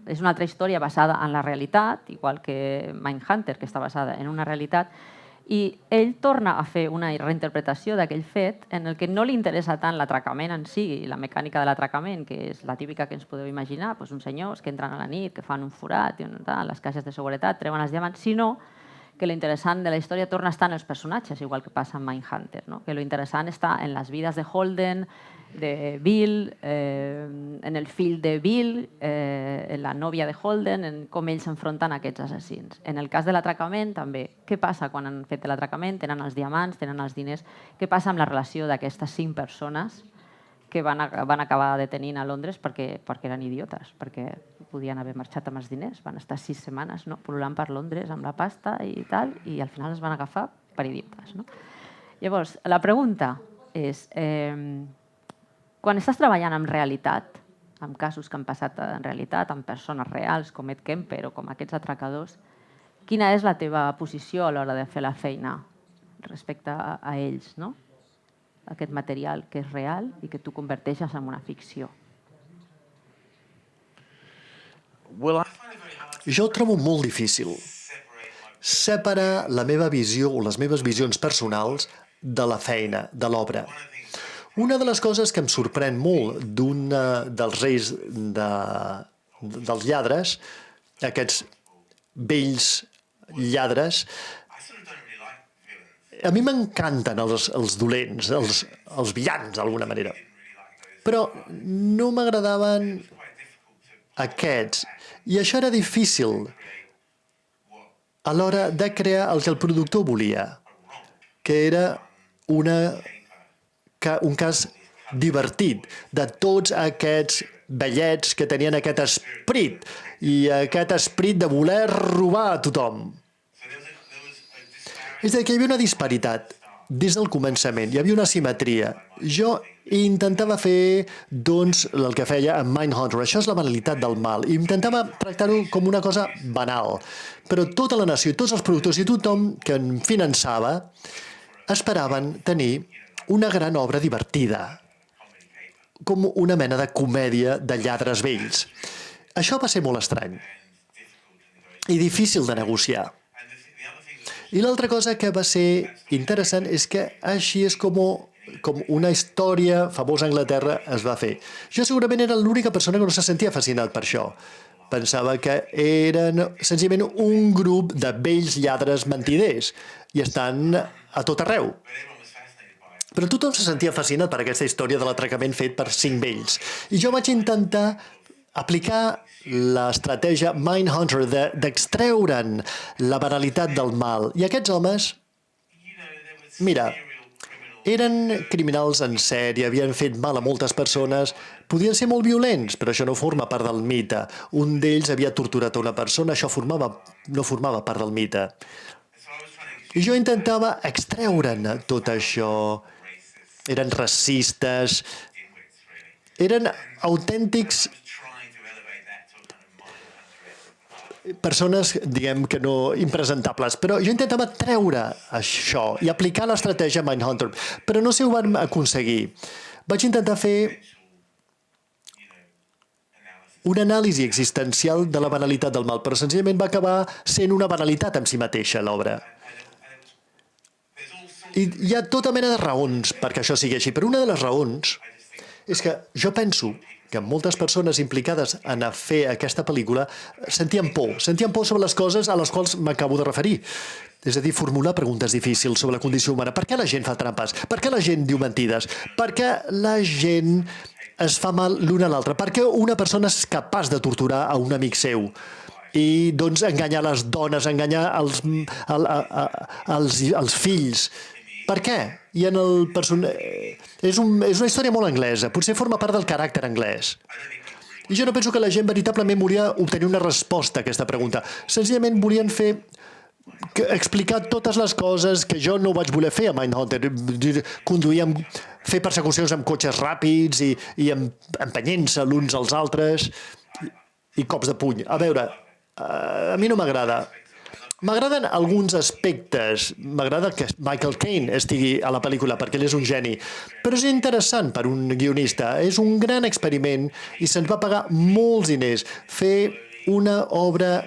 és una altra història basada en la realitat, igual que Mindhunter, que està basada en una realitat, i ell torna a fer una reinterpretació d'aquell fet en el que no li interessa tant l'atracament en si, la mecànica de l'atracament, que és la típica que ens podeu imaginar, uns senyors que entren a la nit, que fan un forat, les caixes de seguretat, treuen els diamants, sinó que l'interessant de la història torna a estar en els personatges, igual que passa amb Mindhunter, que l'interessant està en les vides de Holden, de Bill, en el fill de Bill, en la nòvia de Holden, en com ells s'enfronten a aquests assassins. En el cas de l'atracament, també, què passa quan han fet l'atracament? Tenen els diamants, tenen els diners. Què passa amb la relació d'aquestes 5 persones que van acabar detenint a Londres perquè eren idiotes, perquè podien haver marxat amb els diners. Van estar 6 setmanes pol·lulant per Londres amb la pasta i tal, i al final es van agafar per idiotes. Llavors, la pregunta és, quan estàs treballant en realitat, amb casos que han passat en realitat, amb persones reals com Ed Kemper o com aquests atracadors, quina és la teva posició a l'hora de fer la feina respecte a ells, no? Aquest material que és real i que tu converteixes en una ficció. Jo ho trobo molt difícil separar la meva visió o les meves visions personals de la feina, de l'obra. Una de les coses que em sorprèn molt d'un dels reis dels lladres, aquests vells lladres, a mi m'encanten els dolents, els villans, d'alguna manera. Però no m'agradaven aquests. I això era difícil a l'hora de crear el que el productor volia, que era un cas divertit de tots aquests vellets que tenien aquest esperit i aquest esperit de voler robar a tothom. És a dir, que hi havia una disparitat des del començament, hi havia una asimetria. Jo intentava fer, doncs, el que feia amb Mindhunter. Això és la banalitat del mal. I intentava tractar-ho com una cosa banal. Però tota la nació, tots els productors i tothom que em finançava esperaven tenir una gran obra divertida, com una mena de comèdia de lladres vells. Això va ser molt estrany i difícil de negociar. I l'altra cosa que va ser interessant és que així és com una història famosa a Anglaterra es va fer. Jo segurament era l'única persona que no se sentia fascinat per això. Pensava que eren senzillament un grup de vells lladres mentiders i estan a tot arreu. Però tothom se sentia fascinat per aquesta història de l'atracament fet per 5 vells. I jo vaig intentar aplicar l'estratègia Mindhunter d'extreure'n la banalitat del mal. I aquests homes, mira, eren criminals en sèrie, havien fet mal a moltes persones, podien ser molt violents, però això no forma part del mite. Un d'ells havia torturat a una persona, això no formava part del mite. I jo intentava extreure'n tot això. Eren racistes, eren autèntics persones, diguem que no impresentables, però jo intentava treure això i aplicar l'estratègia Mindhunter, però no s'ho van aconseguir. Vaig intentar fer una anàlisi existencial de la banalitat del mal, però senzillament va acabar sent una banalitat en si mateixa, l'obra. I hi ha tota mena de raons perquè això sigui així, però una de les raons és que jo penso que moltes persones implicades en fer aquesta pel·lícula sentien por sobre les coses a les quals m'acabo de referir. És a dir, formular preguntes difícils sobre la condició humana. Per què la gent fa trampes? Per què la gent diu mentides? Per què la gent es fa mal l'un a l'altre? Per què una persona és capaç de torturar a un amic seu? I, doncs, enganyar les dones, enganyar els fills. Per què? I en el és una història molt anglesa, potser forma part del caràcter anglès. I jo no penso que la gent veritablement volia obtenir una resposta a aquesta pregunta. Senzillament volien explicar totes les coses que jo no vaig voler fer a Mindhunter. Fer persecucions amb cotxes ràpids i empenyent-se l'uns als altres i cops de puny. A veure, a mi no m'agrada. M'agraden alguns aspectes. M'agrada que Michael Caine estigui a la pel·lícula perquè ell és un geni. Però és interessant per un guionista. És un gran experiment i se'ns va pagar molts diners fer una obra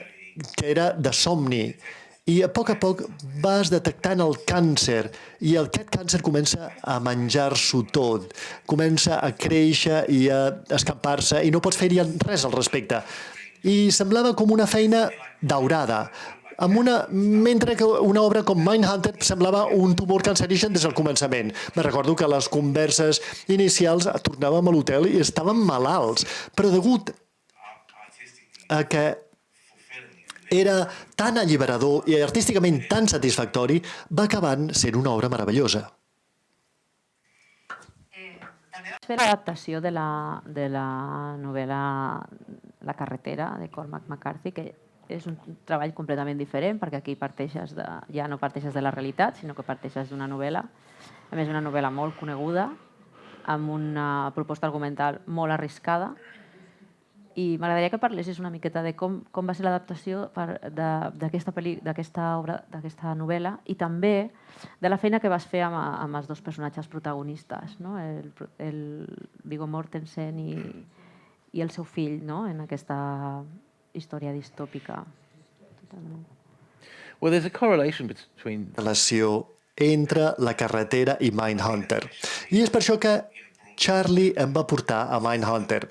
que era de somni. I a poc vas detectant el càncer i aquest càncer comença a menjar-s'ho tot. Comença a créixer i a escampar-se i no pots fer-hi res al respecte. I semblava com una feina daurada. Mentre que una obra com Mindhunter semblava un tumor cancerigen des del començament. Me recordo que a les converses inicials tornàvem a l'hotel i estàvem malalts, però degut a que era tan alliberador i artísticament tan satisfactori, va acabant sent una obra meravellosa. També Fer l'adaptació de la novel·la La carretera, de Cormac McCarthy, que és un treball completament diferent, perquè aquí ja no parteixes de la realitat, sinó que parteixes d'una novel·la. A més, una novel·la molt coneguda, amb una proposta argumental molt arriscada, i m'agradaria que parlessis una miqueta de com va ser l'adaptació d'aquesta obra, d'aquesta novel·la, i també de la feina que vas fer amb els dos personatges protagonistes, el Viggo Mortensen i el seu fill, en aquesta història distòpica. Well, there's a correlation between... Relació entre La carretera i Mindhunter. I és per això que Charlie em va portar a Mindhunter.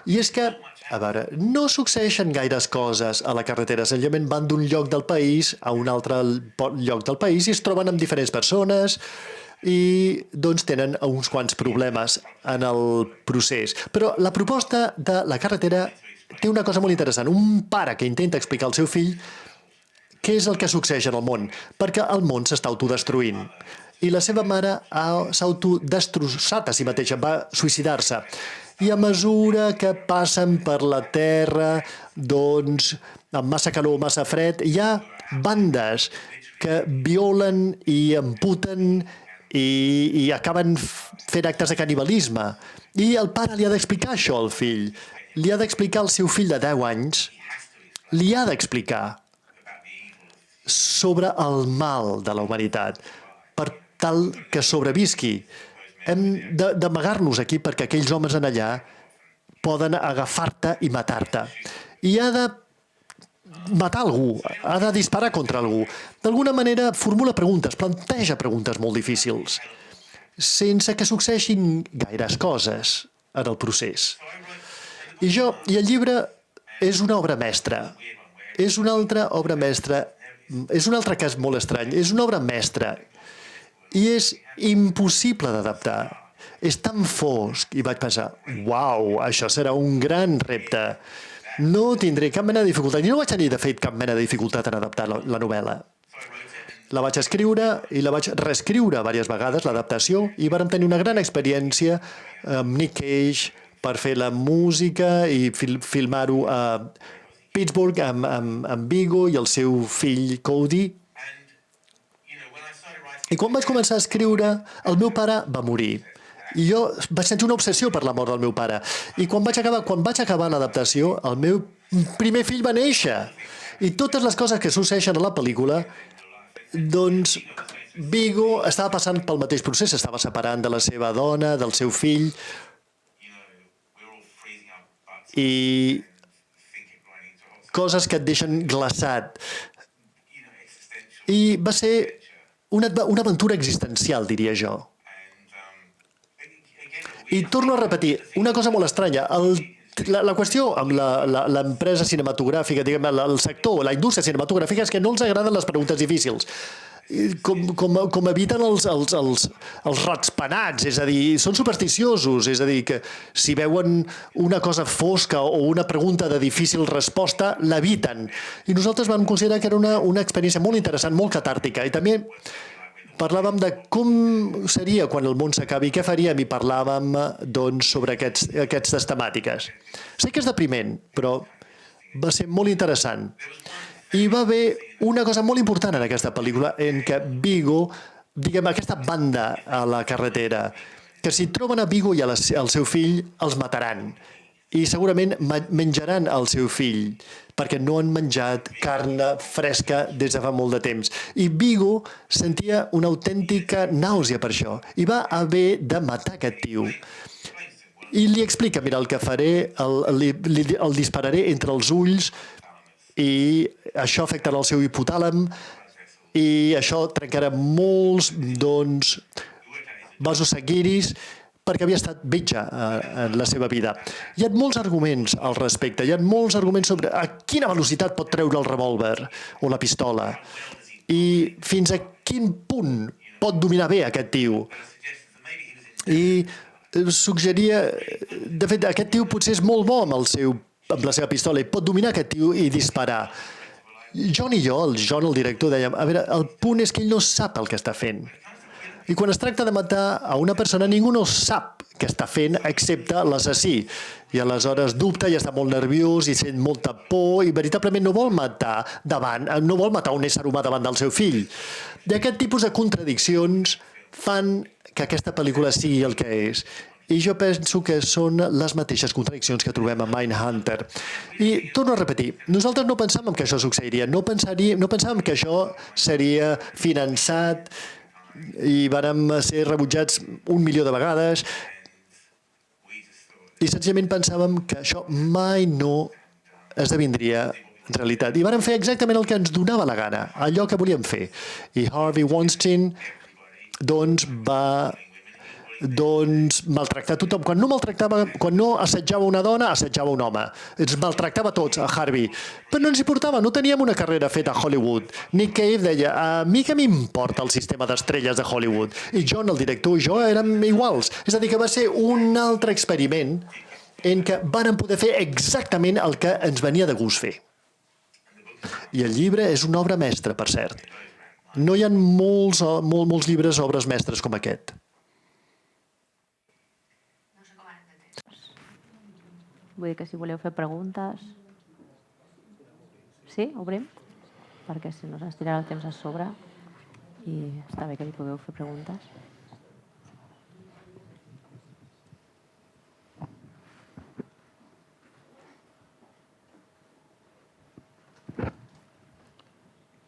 I és que, a veure, no succeeixen gaires coses a La carretera, senzillament van d'un lloc del país a un altre lloc del país i es troben amb diferents persones i doncs tenen uns quants problemes en el procés. Però la proposta de La carretera té una cosa molt interessant. Un pare que intenta explicar al seu fill què és el que succeeix en el món, perquè el món s'està autodestruint. I la seva mare s'ha autodestrossat a si mateixa, va suïcidar-se. I a mesura que passen per la Terra, doncs, amb massa calor, massa fred, hi ha bandes que violen i amputen i acaben fent actes de canibalisme. I el pare li ha d'explicar això al fill. Li ha d'explicar al seu fill de 10 anys, li ha d'explicar sobre el mal de la humanitat, per tal que sobrevisqui. Hem d'amagar-nos aquí perquè aquells homes en allà poden agafar-te i matar-te. I ha de matar algú, ha de disparar contra algú. D'alguna manera formula preguntes, planteja preguntes molt difícils, sense que succeeixin gaires coses en el procés. I el llibre és una obra mestra. És una altra obra mestra. És un altre cas molt estrany. És una obra mestra. I és impossible d'adaptar. És tan fosc. I vaig pensar, uau, això serà un gran repte. No tindré cap mena de dificultat. I no vaig tenir, de fet, cap mena de dificultat en adaptar la novel·la. La vaig escriure i la vaig reescriure diverses vegades, l'adaptació, i vàrem tenir una gran experiència amb Nick Cage per fer la música i filmar-ho a Pittsburgh amb Viggo i el seu fill Cody. I quan vaig començar a escriure, el meu pare va morir. I jo vaig sentir una obsessió per la mort del meu pare. I quan vaig acabar l'adaptació, el meu primer fill va néixer. I totes les coses que succeeixen a la pel·lícula, doncs Viggo estava passant pel mateix procés, estava separant de la seva dona, del seu fill, i coses que et deixen glaçat. I va ser una aventura existencial, diria jo. I torno a repetir, una cosa molt estranya, la qüestió amb l'empresa cinematogràfica, diguem, el sector, la indústria cinematogràfica, és que no els agraden les preguntes difícils. Com eviten els ratspenats, és a dir, són supersticiosos, és a dir, que si veuen una cosa fosca o una pregunta de difícil resposta, l'eviten. I nosaltres vam considerar que era una experiència molt interessant, molt catàrtica, i també parlàvem de com seria quan el món s'acabi, què faríem, i parlàvem doncs, sobre aquestes temàtiques. Sé que és depriment, però va ser molt interessant. I va haver una cosa molt important en aquesta pel·lícula, en què Viggo, diguem, aquesta banda a la carretera, que si troben a Viggo i al seu fill, els mataran. I segurament menjaran el seu fill, perquè no han menjat carn fresca des de fa molt de temps. I Viggo sentia una autèntica nàusea per això, i va haver de matar aquest tio. I li explica, mira, el que faré, el dispararé entre els ulls, i això afectarà el seu hipotàlem i això trencarà molts, doncs, vasos sanguinis, perquè havia estat metge en la seva vida. Hi ha molts arguments al respecte, hi ha molts arguments sobre a quina velocitat pot treure el revòlver o la pistola i fins a quin punt pot dominar bé aquest tio. I suggeria, de fet, aquest tio potser és molt bo amb la seva pistola i pot dominar aquest tio i disparar. John i jo, el director, dèiem, a veure, el punt és que ell no sap el que està fent. I quan es tracta de matar a una persona, ningú no sap que està fent, excepte l'assassí. I aleshores dubta i està molt nerviós i sent molta por i veritablement no vol matar un ésser humà davant del seu fill. I aquest tipus de contradiccions fan que aquesta pel·lícula sigui el que és. I jo penso que són les mateixes contradiccions que trobem a Mindhunter. I torno a repetir, nosaltres no pensàvem que això succeiria, no pensàvem que això seria finançat i vàrem ser rebutjats 1 milió de vegades i senzillament pensàvem que això mai no esdevindria realitat. I vàrem fer exactament el que ens donava la gana, allò que volíem fer. I Harvey Weinstein va maltractar tothom. Quan no assetjava una dona, assetjava un home. Ens maltractava tots, a Harvey. Però no ens importava, no teníem una carrera feta a Hollywood. Nick Cave deia, a mi què m'importa el sistema d'estrelles de Hollywood? I John, el director, i jo érem iguals. És a dir, que va ser un altre experiment en què vàrem poder fer exactament el que ens venia de gust fer. I el llibre és una obra mestra, per cert. No hi ha molts llibres, obres mestres com aquest. Vull dir que si voleu fer preguntes... Sí, obrim? Perquè si no se'ns tirarà el temps a sobre i està bé que hi pugueu fer preguntes.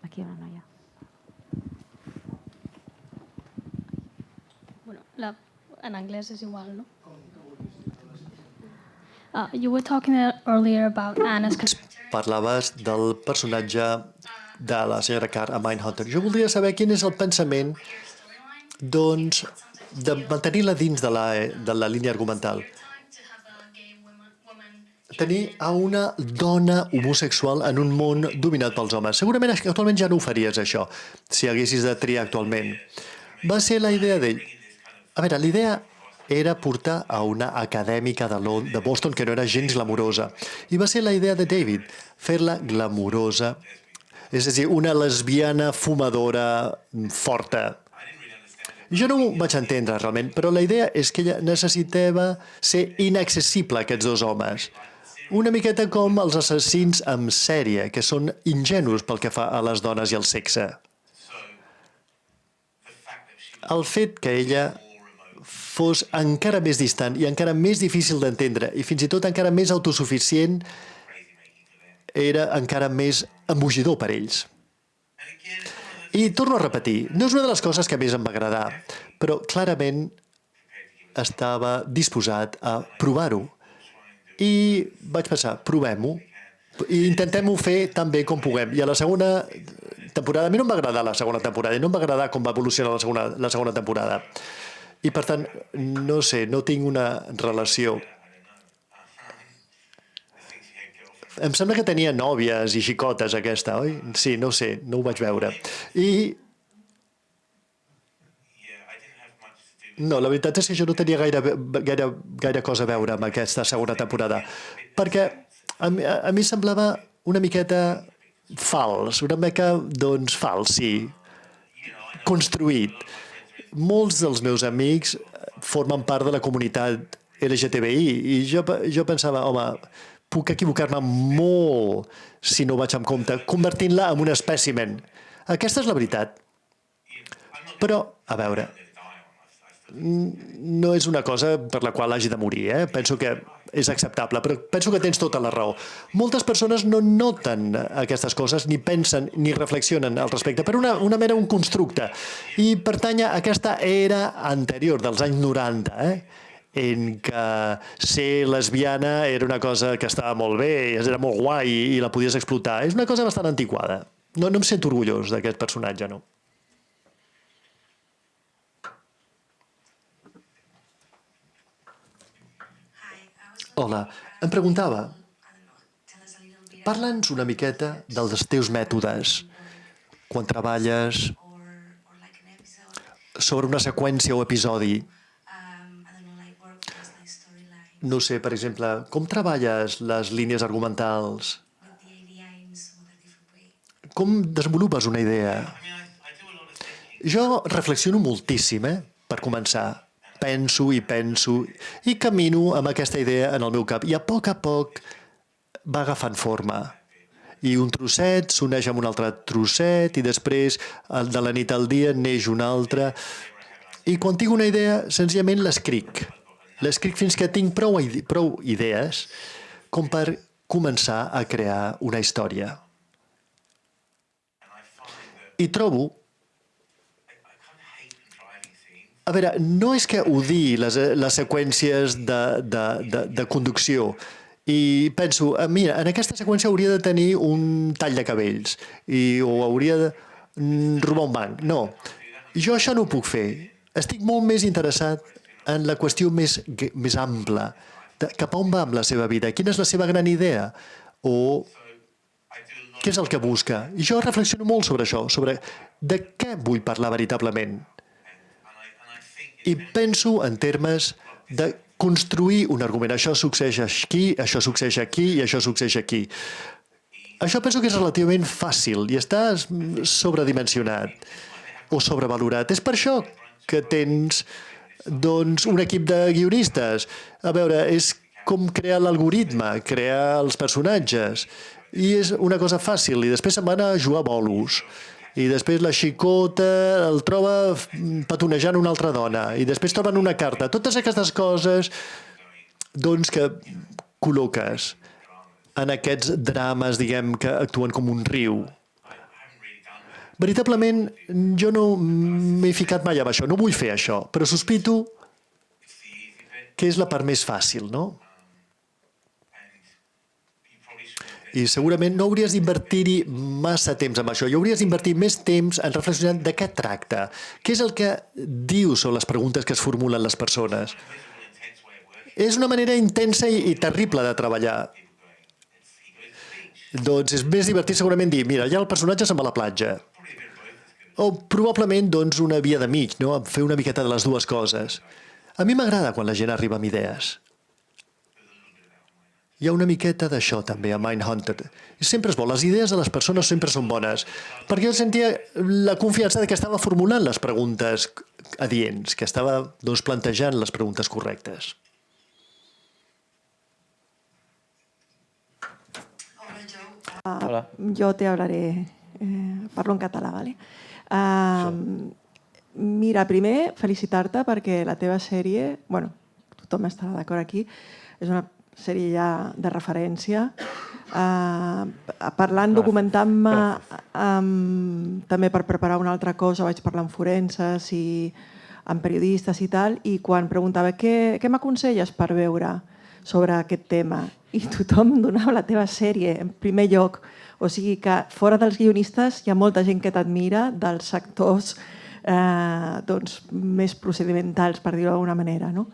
Aquí hi ha una noia. Bueno, en anglès és igual, no? You were talking earlier about Anna's... Parlaves del personatge de la senyora Carr a Mindhunter. Jo voldria saber quin és el pensament de mantenir-la dins de la línia argumental. Tenir a una dona homosexual en un món dominat pels homes. Segurament actualment ja no ho faries, això, si haguessis de triar actualment. Va ser la idea d'ell. A veure, l'idea era portar a una acadèmica de Boston que no era gens glamurosa. I va ser la idea de David, fer-la glamurosa, és a dir, una lesbiana fumadora forta. Jo no ho vaig entendre realment, però la idea és que ella necessitava ser inaccessible a aquests dos homes. Una miqueta com els assassins en sèrie, que són ingenus pel que fa a les dones i al sexe. El fet que ella fos encara més distant i encara més difícil d'entendre i fins i tot encara més autosuficient era encara més embogidor per ells. I torno a repetir, no és una de les coses que més em va agradar, però clarament estava disposat a provar-ho. I vaig pensar, provem-ho i intentem-ho fer tan bé com puguem. I a la segona temporada, a mi no em va agradar la segona temporada i no em va agradar com va evolucionar la segona temporada. I, per tant, no sé, no tinc una relació. Em sembla que tenia nòvies i xicotes, aquesta, oi? Sí, no sé, no ho vaig veure. I... No, la veritat és que jo no tenia gaire cosa a veure amb aquesta segona temporada, perquè a mi semblava una miqueta fals, una mica, doncs, fals, sí, construït. Molts dels meus amics formen part de la comunitat LGTBI i jo pensava, home, puc equivocar-me molt si no ho vaig amb compte, convertint-la en un espècimen. Aquesta és la veritat. Però, a veure, no és una cosa per la qual hagi de morir, Penso que és acceptable, però penso que tens tota la raó. Moltes persones no noten aquestes coses, ni pensen, ni reflexionen al respecte, per un constructe. I pertany a aquesta era anterior, dels anys 90, en què ser lesbiana era una cosa que estava molt bé, era molt guai i la podies explotar. És una cosa bastant antiquada. No em sento orgullós d'aquest personatge, no. Hola, em preguntava, parla'ns una miqueta dels teus mètodes quan treballes sobre una seqüència o episodi. No sé, per exemple, com treballes les línies argumentals? Com desenvolupes una idea? Jo reflexiono moltíssim, per començar. penso i camino amb aquesta idea en el meu cap. I a poc va agafant forma. I un trosset s'uneix amb un altre trosset i després de la nit al dia neix un altre. I quan tinc una idea, senzillament l'escric. L'escric fins que tinc prou idees com per començar a crear una història. I trobo... A veure, no és que odii les seqüències de conducció, i penso, mira, en aquesta seqüència hauria de tenir un tall de cabells o hauria de robar un banc. No, jo això no ho puc fer. Estic molt més interessat en la qüestió més ampla. Cap a on va amb la seva vida? Quina és la seva gran idea? O què és el que busca? I jo reflexiono molt sobre això, sobre de què vull parlar veritablement. I penso en termes de construir un argument. Això succeeix aquí, això succeeix aquí i això succeeix aquí. Això penso que és relativament fàcil i està sobredimensionat o sobrevalorat. És per això que tens un equip de guionistes. A veure, és com crear l'algoritme, crear els personatges. I és una cosa fàcil. I després se'n van a jugar a bolos. I després la xicota el troba petonejant una altra dona, i després troben una carta. Totes aquestes coses que col·loques en aquests drames, diguem, que actuen com un riu. Veritablement, jo no m'he ficat mai amb això, no vull fer això, però sospito que és la part més fàcil, no? I segurament no hauries d'invertir-hi massa temps amb això. I hauries d'invertir més temps en reflexionar de què tracta. Què és el que diu sobre les preguntes que es formulen les persones? És una manera intensa i terrible de treballar. Doncs és més divertit segurament dir, mira, ja el personatge se'n va a la platja. O probablement una via de mig, no? Fer una miqueta de les dues coses. A mi m'agrada quan la gent arriba amb idees. Hi ha una miqueta d'això també a Mindhunter. Sempre és bo, les idees de les persones sempre són bones, perquè jo sentia la confiança de que estava formulant les preguntes adients, que estava plantejant les preguntes correctes. Hola. Jo te hablaré, parlo en català, ¿vale? Mira, primer felicitar-te perquè la teva sèrie, bueno, tothom estarà d'acord aquí, és una sèrie ja de referència. Parlant, documentant-me també per preparar una altra cosa, vaig parlar amb forenses i amb periodistes i tal, i quan preguntava què m'aconselles per veure sobre aquest tema, i tothom donava la teva sèrie en primer lloc. O sigui que fora dels guionistes hi ha molta gent que t'admira, dels sectors més procedimentals, per dir-ho d'alguna manera, no?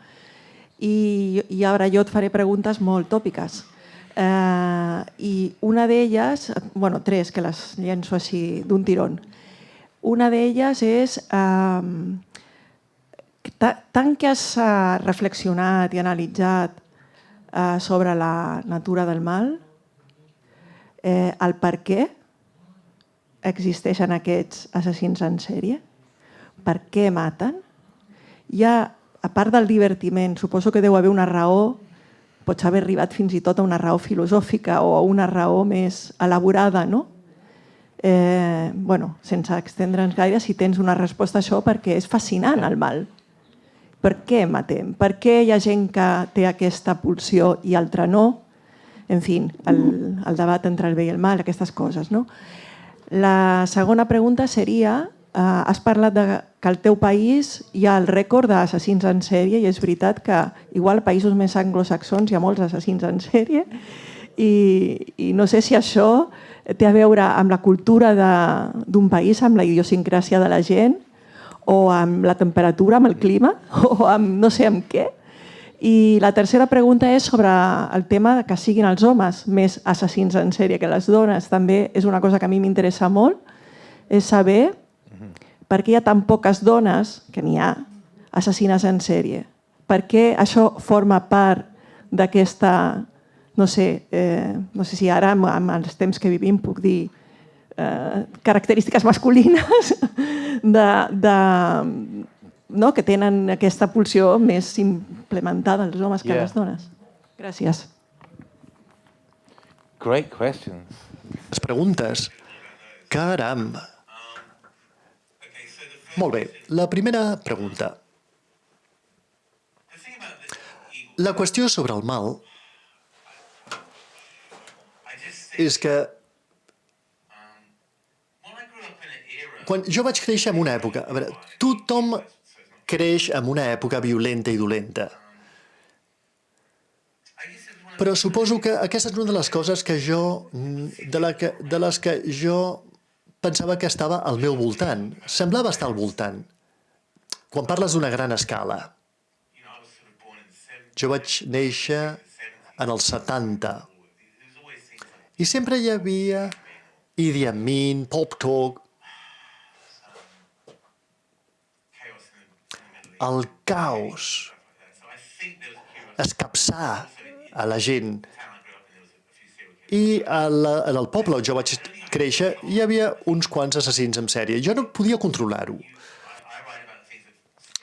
I ara jo et faré preguntes molt tòpiques. I una d'elles, bueno, tres, que les llenço així d'un tirón. Una d'elles és, tant que has reflexionat i analitzat sobre la natura del mal, el per què existeixen aquests assassins en sèrie, per què maten, hi ha, a part del divertiment, suposo que deu haver una raó, pots haver arribat fins i tot a una raó filosòfica o a una raó més elaborada, no? Bueno, sense extendre'ns gaire, si tens una resposta a això, perquè és fascinant el mal. Per què matem? Per què hi ha gent que té aquesta pulsió i altra no? En fi, el debat entre el bé i el mal, aquestes coses, no? La segona pregunta seria, has parlat que al teu país hi ha el rècord d'assassins en sèrie i és veritat que igual a països més anglosaxons hi ha molts assassins en sèrie i no sé si això té a veure amb la cultura d'un país, amb la idiosincràsia de la gent o amb la temperatura, amb el clima o amb no sé amb què. I la tercera pregunta és sobre el tema que siguin els homes més assassins en sèrie que les dones. També és una cosa que a mi m'interessa molt, és saber per què hi ha tan poques dones, que n'hi ha, assassines en sèrie. Per què això forma part d'aquesta, no sé si ara amb els temps que vivim puc dir característiques masculines no? Que tenen aquesta pulsió més implementada els homes que Yeah. les dones. Gràcies. Great questions. Les preguntes. Caram! Molt bé, la primera pregunta. La qüestió sobre el mal és que quan jo vaig créixer en una època... A veure, tothom creix en una època violenta i dolenta. Però suposo que aquesta és una de les coses que jo... de les que jo pensava que estava al meu voltant. Semblava estar al voltant. Quan parles d'una gran escala. Jo vaig néixer en els 70. I sempre hi havia Idi Amin, Pop Talk, el caos, escapçar a la gent. I en el poble on jo vaig créixer hi havia uns quants assassins en sèrie. Jo no podia controlar-ho.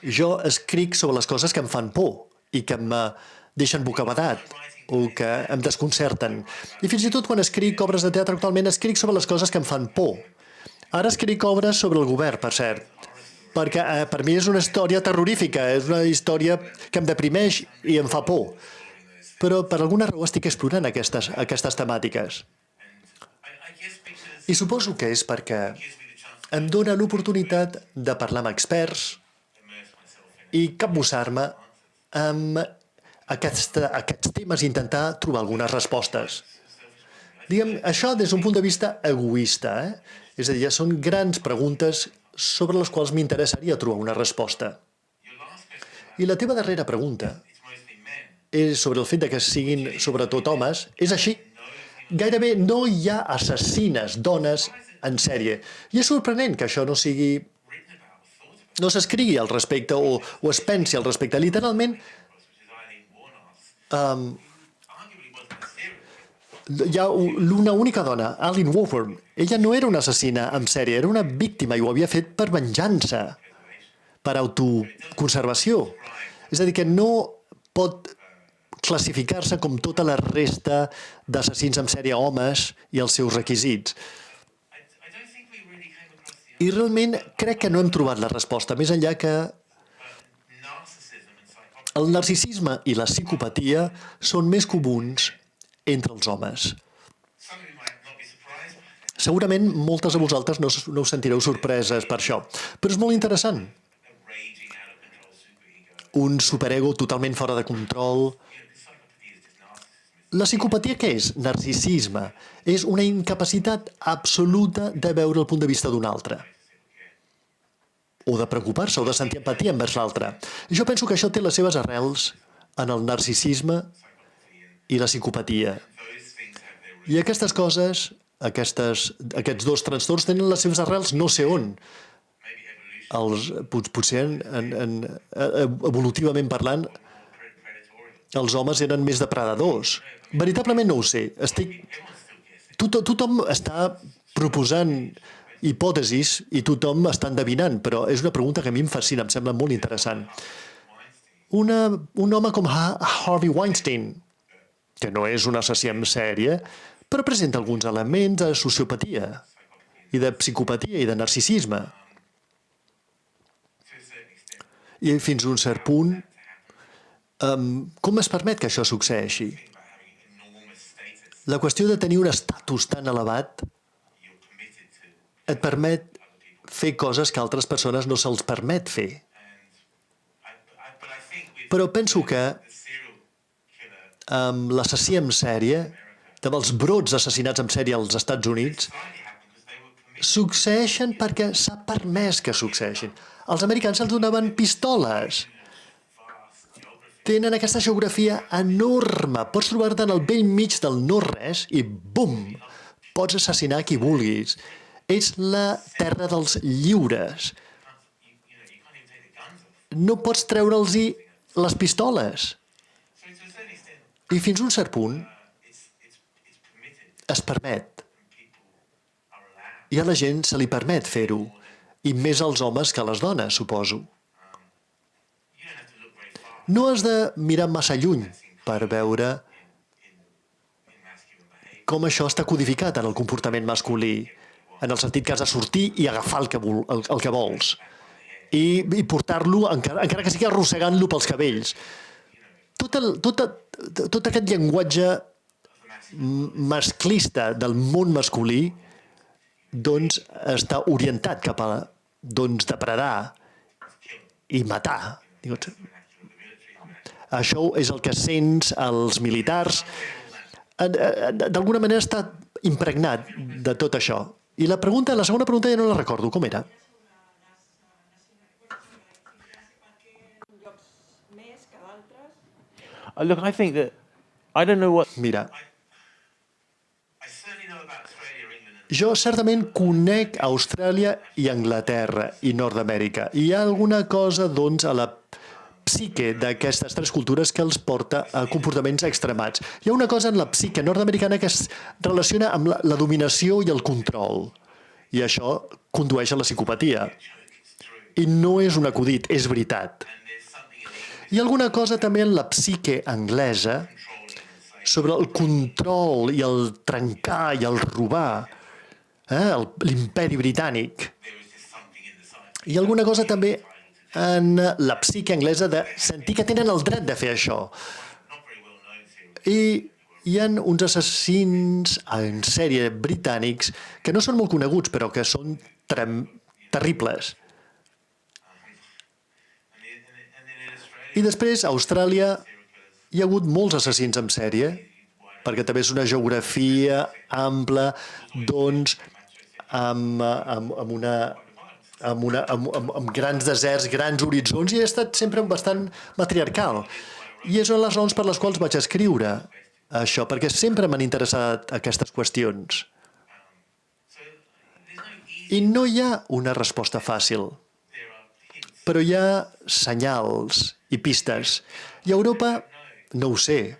Jo escric sobre les coses que em fan por i que em deixen bocabadat o que em desconcerten. I fins i tot quan escric obres de teatre actualment escric sobre les coses que em fan por. Ara escric obres sobre el govern, per cert, perquè per mi és una història terrorífica, és una història que em deprimeix i em fa por. Però per alguna raó estic explorant aquestes temàtiques. I suposo que és perquè em dóna l'oportunitat de parlar amb experts i capbussar-me amb aquests temes i intentar trobar algunes respostes. Diguem, això des d'un punt de vista egoista, És a dir, són grans preguntes sobre les quals m'interessaria trobar una resposta. I la teva darrera pregunta és sobre el fet que siguin sobretot homes. És així. Gairebé no hi ha assassines dones en sèrie. I és sorprenent que això no s'escrigui al respecte o es pensi al respecte. Literalment, hi ha una única dona, Aileen Wuornos. Ella no era una assassina en sèrie, era una víctima i ho havia fet per venjança, per autoconservació. És a dir, que no pot classificar-se com tota la resta d'assassins en sèrie homes i els seus requisits. I realment crec que no hem trobat la resposta, més enllà que el narcisisme i la psicopatia són més comuns entre els homes. Segurament moltes de vosaltres no us sentireu sorpreses per això, però és molt interessant. Un superego totalment fora de control. La psicopatia què és? Narcisisme. És una incapacitat absoluta de veure el punt de vista d'un altre. O de preocupar-se, o de sentir empatia envers l'altre. Jo penso que això té les seves arrels en el narcisisme i la psicopatia. I aquestes coses, aquests dos trastorns tenen les seves arrels no sé on. Potser evolutivament parlant, els homes eren més depredadors. Veritablement no ho sé. Tothom està proposant hipòtesis i tothom està endevinant, però és una pregunta que a mi em fascina, em sembla molt interessant. Un home com Harvey Weinstein, que no és un assassí en sèrie, però presenta alguns elements de sociopatia i de psicopatia i de narcisisme. I fins a un cert punt, com es permet que això succeeixi? La qüestió de tenir un estatus tan elevat et permet fer coses que altres persones no se'ls permet fer. Però penso que l'assassí en sèrie, dels brots assassinats en sèrie als Estats Units, succeeixen perquè s'ha permès que succeeixin. Els americans els donaven pistoles. Tenen aquesta geografia enorme. Pots trobar-te en el vell mig del no-res i bum! Pots assassinar qui vulguis. Ets la terra dels lliures. No pots treure'ls les pistoles. I fins a un cert punt es permet. I a la gent se li permet fer-ho. I més als homes que a les dones, suposo. no has de mirar massa lluny per veure com això està codificat en el comportament masculí, en el sentit que has de sortir i agafar el que vols i portar-lo, encara que sigui arrossegant-lo pels cabells. Tot aquest llenguatge masclista del món masculí doncs està orientat cap a depredar i matar. Això és el que sents als militars. D'alguna manera està impregnat de tot això. I la segona pregunta ja no la recordo. Com era? Look, I think that I don't know what. Mira, jo certament conec Austràlia i Anglaterra i Nord-Amèrica. Hi ha alguna cosa, doncs, a la psique d'aquestes tres cultures que els porta a comportaments extremats. Hi ha una cosa en la psique nord-americana que es relaciona amb la dominació i el control. I això condueix a la psicopatia. I no és un acudit, és veritat. Hi ha alguna cosa també en la psique anglesa sobre el control i el trencar i el robar, l'imperi britànic. Hi ha alguna cosa també en la psique anglesa de sentir que tenen el dret de fer això. I hi ha uns assassins en sèrie britànics que no són molt coneguts, però que són terribles. I després, a Austràlia, hi ha hagut molts assassins en sèrie, perquè també és una geografia ampla, doncs, amb grans deserts, grans horitzons, i ha estat sempre bastant matriarcal. I és una de les raons per les quals vaig escriure això, perquè sempre m'han interessat aquestes qüestions. I no hi ha una resposta fàcil, però hi ha senyals i pistes. I a Europa, no ho sé.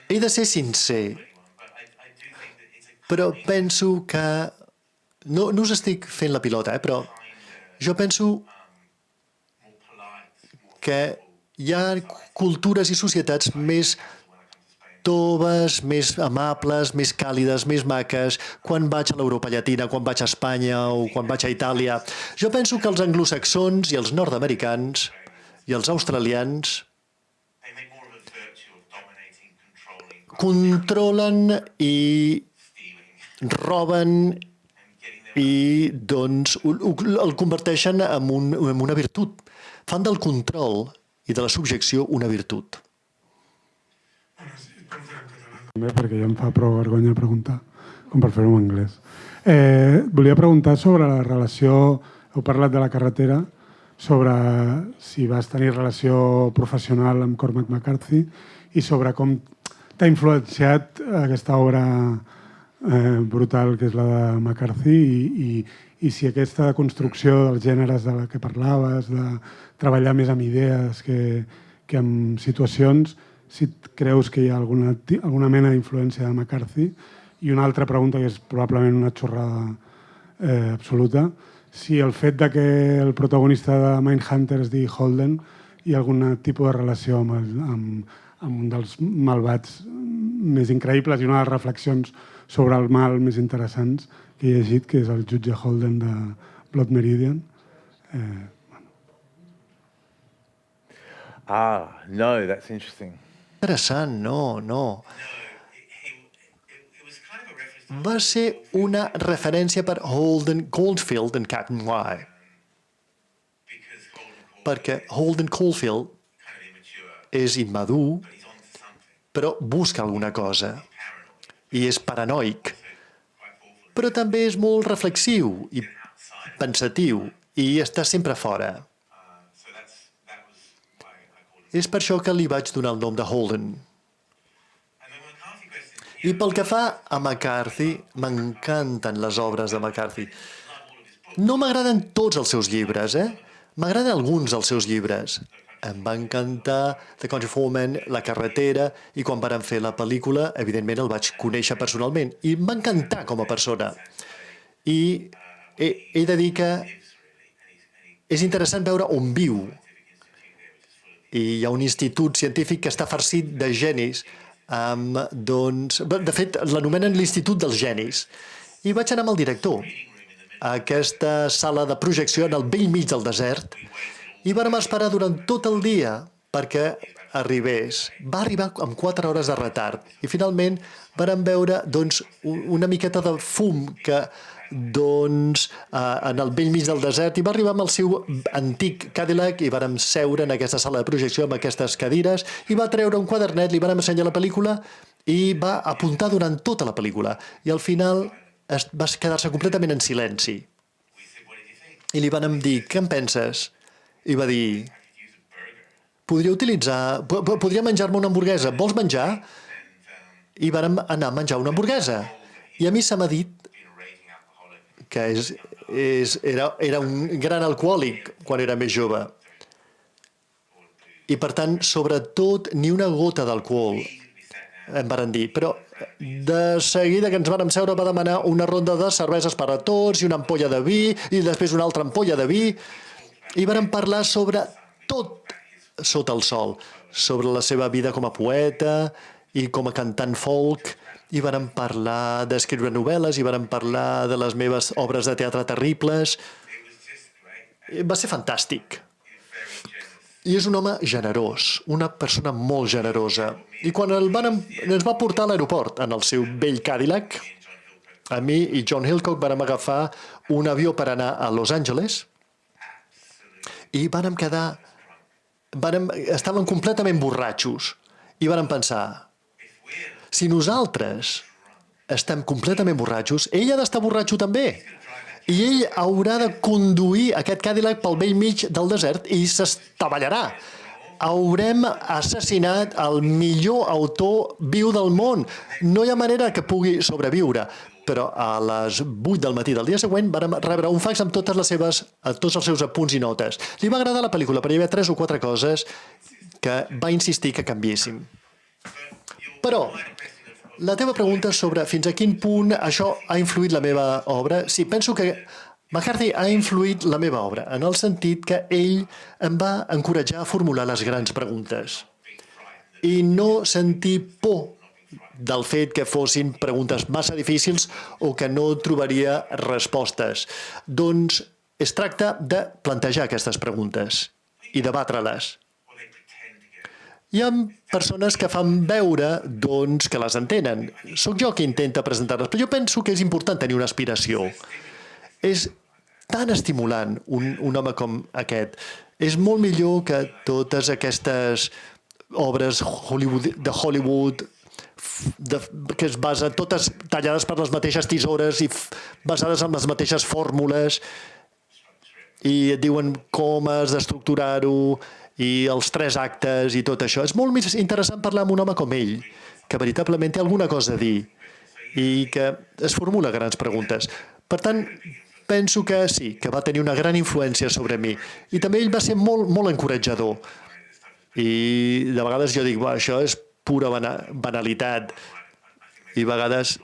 He de ser sincer, però penso que... No us estic fent la pilota, però jo penso que hi ha cultures i societats més toves, més amables, més càlides, més maques, quan vaig a l'Europa Llatina, quan vaig a Espanya o quan vaig a Itàlia. Jo penso que els anglosaxons i els nord-americans i els australians controlen i roben i doncs el converteixen en una virtut. Fan del control i de la subjecció una virtut. Perquè ja em fa prou vergonya preguntar, com per fer-ho en anglès. Volia preguntar sobre la relació, heu parlat de la carretera, sobre si vas tenir relació professional amb Cormac McCarthy i sobre com t'ha influenciat aquesta obra brutal que és la de McCarthy i si aquesta construcció dels gèneres de la que parlaves, de treballar més amb idees que amb situacions, si creus que hi ha alguna mena d'influència de McCarthy. I una altra pregunta, que és probablement una xorrada absoluta, si el fet que el protagonista de Mindhunter es digui Holden, hi ha algun tipus de relació amb un dels malvats més increïbles i una de les reflexions sobre el mal més interessants que he llegit, que és el jutge Holden de Blood Meridian. No, that's interesting. Interessant, no. Va ser una referència per Holden Caulfield en Captain Y. Perquè Holden Caulfield és immadur, però busca alguna cosa. I és paranoic. Però també és molt reflexiu i pensatiu i està sempre fora. És per això que li vaig donar el nom de Holden. I pel que fa a McCarthy, m'encanten les obres de McCarthy. No m'agraden tots els seus llibres, M'agraden alguns dels seus llibres. Em va encantar The Country for Men, La carretera, i quan varen fer la pel·lícula, evidentment el vaig conèixer personalment. I em va encantar com a persona. I he de dir que és interessant veure on viu i hi ha un institut científic que està farcit de genis, de fet, l'anomenen l'Institut dels Genis. I vaig anar amb el director a aquesta sala de projecció en el vell mig del desert i vam esperar durant tot el dia perquè arribés. Va arribar amb 4 hores de retard i finalment vam veure una miqueta de fum que en el vell mig del desert i va arribar amb el seu antic Cadillac i vàrem seure en aquesta sala de projecció amb aquestes cadires i va treure un quadernet, li vàrem ensenyar la pel·lícula i va apuntar durant tota la pel·lícula i al final va quedar-se completament en silenci i li vàrem dir, què en penses? I va dir, podria menjar-me una hamburguesa, vols menjar? I vàrem anar a menjar una hamburguesa i a mi se m'ha dit que era un gran alcohòlic quan era més jove. I, per tant, sobretot, ni una gota d'alcohol, em van dir. Però de seguida que ens vam seure va demanar una ronda de cerveses per a tots i una ampolla de vi i després una altra ampolla de vi. I vam parlar sobre tot sota el sol, sobre la seva vida com a poeta i com a cantant folk, i vàrem parlar d'escriure novel·les, i vàrem parlar de les meves obres de teatre terribles. Va ser fantàstic. I és un home generós, una persona molt generosa. I quan ens va portar a l'aeroport en el seu vell Cadillac, a mi i John Hillcock vàrem agafar un avió per anar a Los Angeles i estàvem completament borratxos i vàrem pensar, si nosaltres estem completament borratxos, ell ha d'estar borratxo també. I ell haurà de conduir aquest Cadillac pel vell mig del desert i s'estavellarà. Haurem assassinat el millor autor viu del món. No hi ha manera que pugui sobreviure. Però a les 8 del matí del dia següent vam rebre un fax amb tots els seus apunts i notes. Li va agradar la pel·lícula, però hi havia 3 o 4 coses que va insistir que canviéssim. Però la teva pregunta sobre fins a quin punt això ha influït la meva obra, sí, penso que McCarthy ha influït la meva obra, en el sentit que ell em va encoratjar a formular les grans preguntes i no sentir por del fet que fossin preguntes massa difícils o que no trobaria respostes. Doncs es tracta de plantejar aquestes preguntes i debatre-les. Hi ha persones que fan veure que les entenen. Soc jo qui intenta presentar-les, però jo penso que és important tenir una aspiració. És tan estimulant un home com aquest. És molt millor que totes aquestes obres de Hollywood que es basen totes tallades per les mateixes tisores i basades en les mateixes fórmules i et diuen com has d'estructurar-ho i els 3 actes i tot això. És molt més interessant parlar amb un home com ell, que veritablement té alguna cosa a dir i que es formula grans preguntes. Per tant, penso que sí, que va tenir una gran influència sobre mi. I també ell va ser molt, molt encoratjador. I de vegades jo dic, això és pura banalitat. I a vegades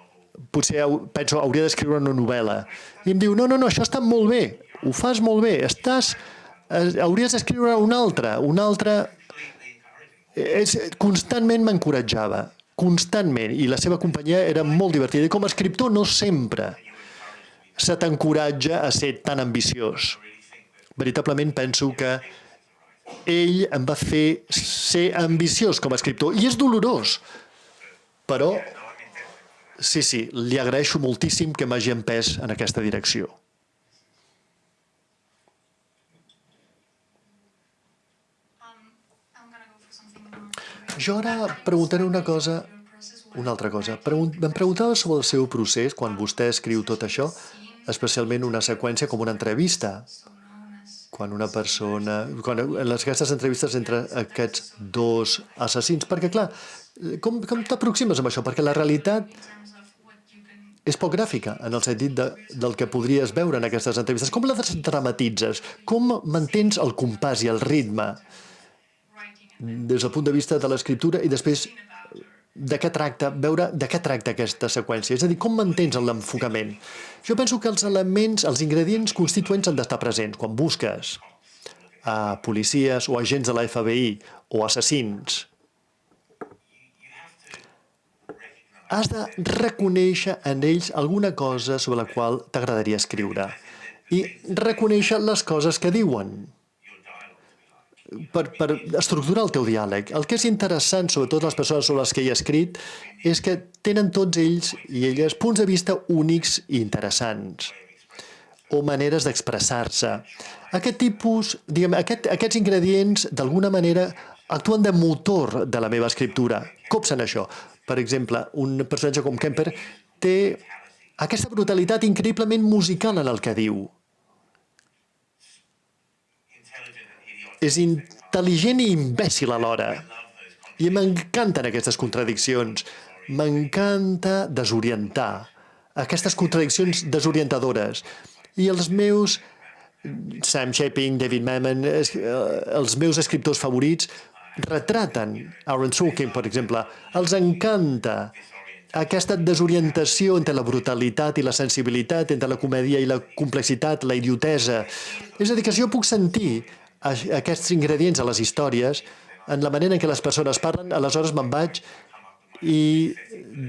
potser penso, hauria d'escriure una novel·la. I em diu, no, això està molt bé, ho fas molt bé, hauries d'escriure una altra. Constantment m'encoratjava, constantment, i la seva companyia era molt divertida. I com a escriptor no sempre se t'encoratja a ser tan ambiciós. Veritablement penso que ell em va fer ser ambiciós com a escriptor, i és dolorós, però sí, li agraeixo moltíssim que m'hagi empès en aquesta direcció. Jo ara preguntaré una altra cosa. Em preguntava sobre el seu procés quan vostè escriu tot això, especialment una seqüència com una entrevista. Quan una persona... En aquestes entrevistes entre aquests 2 assassins. Perquè, clar, com t'aproximes amb això? Perquè la realitat és poc gràfica, en el sentit del que podries veure en aquestes entrevistes. Com la dramatitzes? Com mantens el compàs i el ritme des del punt de vista de l'escriptura i després de què tracta, veure de què tracta aquesta seqüència? És a dir, com mantens l'enfocament? Jo penso que els elements, els ingredients constituents han d'estar presents. Quan busques a policies o agents de la FBI o assassins. Has de reconèixer en ells alguna cosa sobre la qual t'agradaria escriure i reconèixer les coses que diuen per estructurar el teu diàleg. El que és interessant, sobretot les persones sobre les que he escrit, és que tenen tots ells i elles punts de vista únics i interessants o maneres d'expressar-se. Aquest tipus, aquests ingredients, d'alguna manera, actuen de motor de la meva escriptura. Copsen això. Per exemple, un personatge com Kemper té aquesta brutalitat increïblement musical en el que diu. És intel·ligent i imbècil alhora. I m'encanten aquestes contradiccions. M'encanta desorientar. Aquestes contradiccions desorientadores. I els meus Sam Shaping, David Mamet, els meus escriptors favorits retraten Aaron Sorkin, per exemple. Els encanta aquesta desorientació entre la brutalitat i la sensibilitat, entre la comèdia i la complexitat, la idiotesa. És a dir, que si jo puc sentir aquests ingredients a les històries, en la manera en què les persones parlen, aleshores me'n vaig i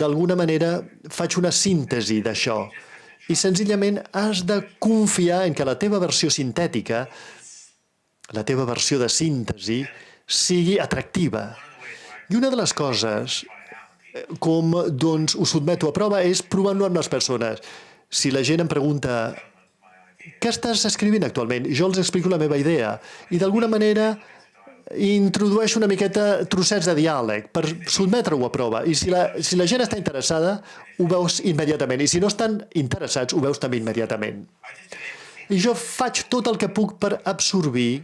d'alguna manera faig una síntesi d'això. I senzillament has de confiar en que la teva versió sintètica, la teva versió de síntesi, sigui atractiva. I una de les coses, com doncs ho sotmeto a prova, és provant-ho amb les persones. Si la gent em pregunta què estàs escrivint actualment? Jo els explico la meva idea i d'alguna manera introdueixo una miqueta trossets de diàleg per sotmetre-ho a prova. I si la gent està interessada, ho veus immediatament. I si no estan interessats, ho veus també immediatament. I jo faig tot el que puc per absorbir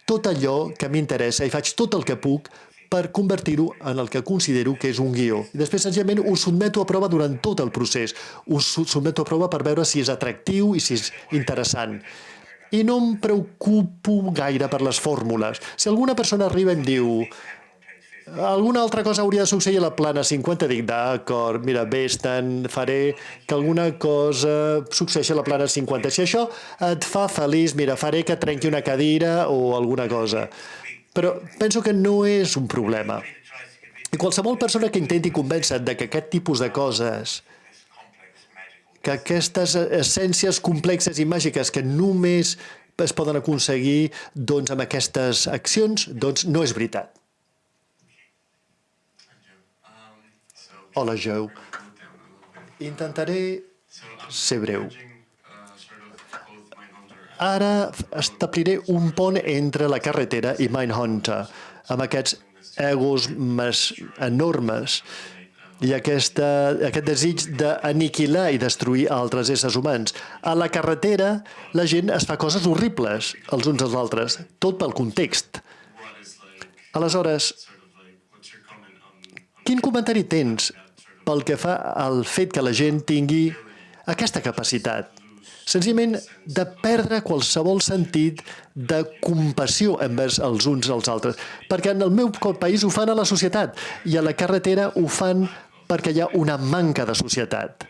tot allò que m'interessa i faig tot el que puc per convertir-ho en el que considero que és un guió. I després, senzillament, ho sotmeto a prova durant tot el procés. Ho sotmeto a prova per veure si és atractiu i si és interessant. I no em preocupo gaire per les fórmules. Si alguna persona arriba i em diu alguna altra cosa hauria de succeir a la plana 50, dic, d'acord, mira, vés-te'n, faré que alguna cosa succeeixi a la plana 50. Si això et fa feliç, mira, faré que trenqui una cadira o alguna cosa. Però penso que no és un problema. I qualsevol persona que intenti convèncer de que aquest tipus de coses, que aquestes essències complexes i màgiques que només es poden aconseguir doncs, amb aquestes accions, doncs no és veritat. Hola, Joe. Intentaré ser breu. Ara establiré un pont entre la carretera i Mindhunter, amb aquests egos enormes i aquest desig d'aniquilar i destruir altres éssers humans. A la carretera la gent es fa coses horribles els uns als altres, tot pel context. Aleshores, quin comentari tens pel que fa al fet que la gent tingui aquesta capacitat? Senzillament de perdre qualsevol sentit de compassió envers els uns als altres. Perquè en el meu país ho fan a la societat i a la carretera ho fan perquè hi ha una manca de societat.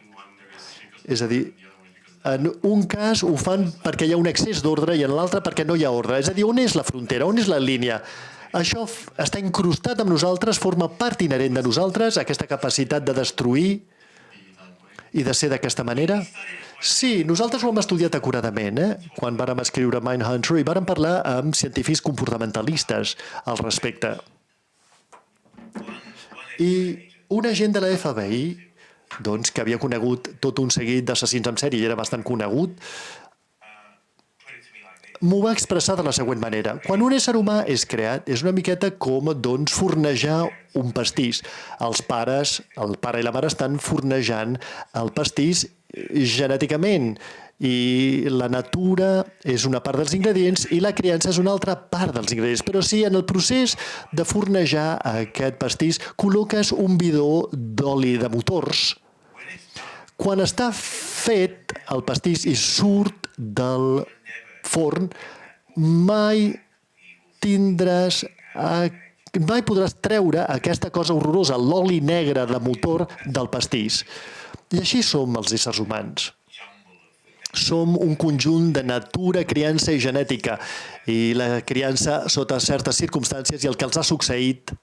És a dir, en un cas ho fan perquè hi ha un excés d'ordre i en l'altre perquè no hi ha ordre. És a dir, on és la frontera? On és la línia? Això està incrustat amb nosaltres, forma part inherent de nosaltres, aquesta capacitat de destruir i de ser d'aquesta manera. Sí, nosaltres ho hem estudiat acuradament, quan vàrem escriure Mindhunter i vàrem parlar amb científics comportamentalistes al respecte. I un agent de la FBI, doncs, que havia conegut tot un seguit d'assassins en sèrie i era bastant conegut, m'ho va expressar de la següent manera. Quan un ésser humà és creat, és una miqueta com doncs, fornejar un pastís. El pare i la mare estan fornejant el pastís genèticament i la natura és una part dels ingredients i la criança és una altra part dels ingredients. Però si en el procés de fornejar aquest pastís col·loques un bidó d'oli de motors, quan està fet el pastís i surt del forn, mai podràs treure aquesta cosa horrorosa, l'oli negre de motor del pastís. I així som els éssers humans. som un conjunt de natura, criança i genètica. I la criança sota certes circumstàncies i el que els ha succeït.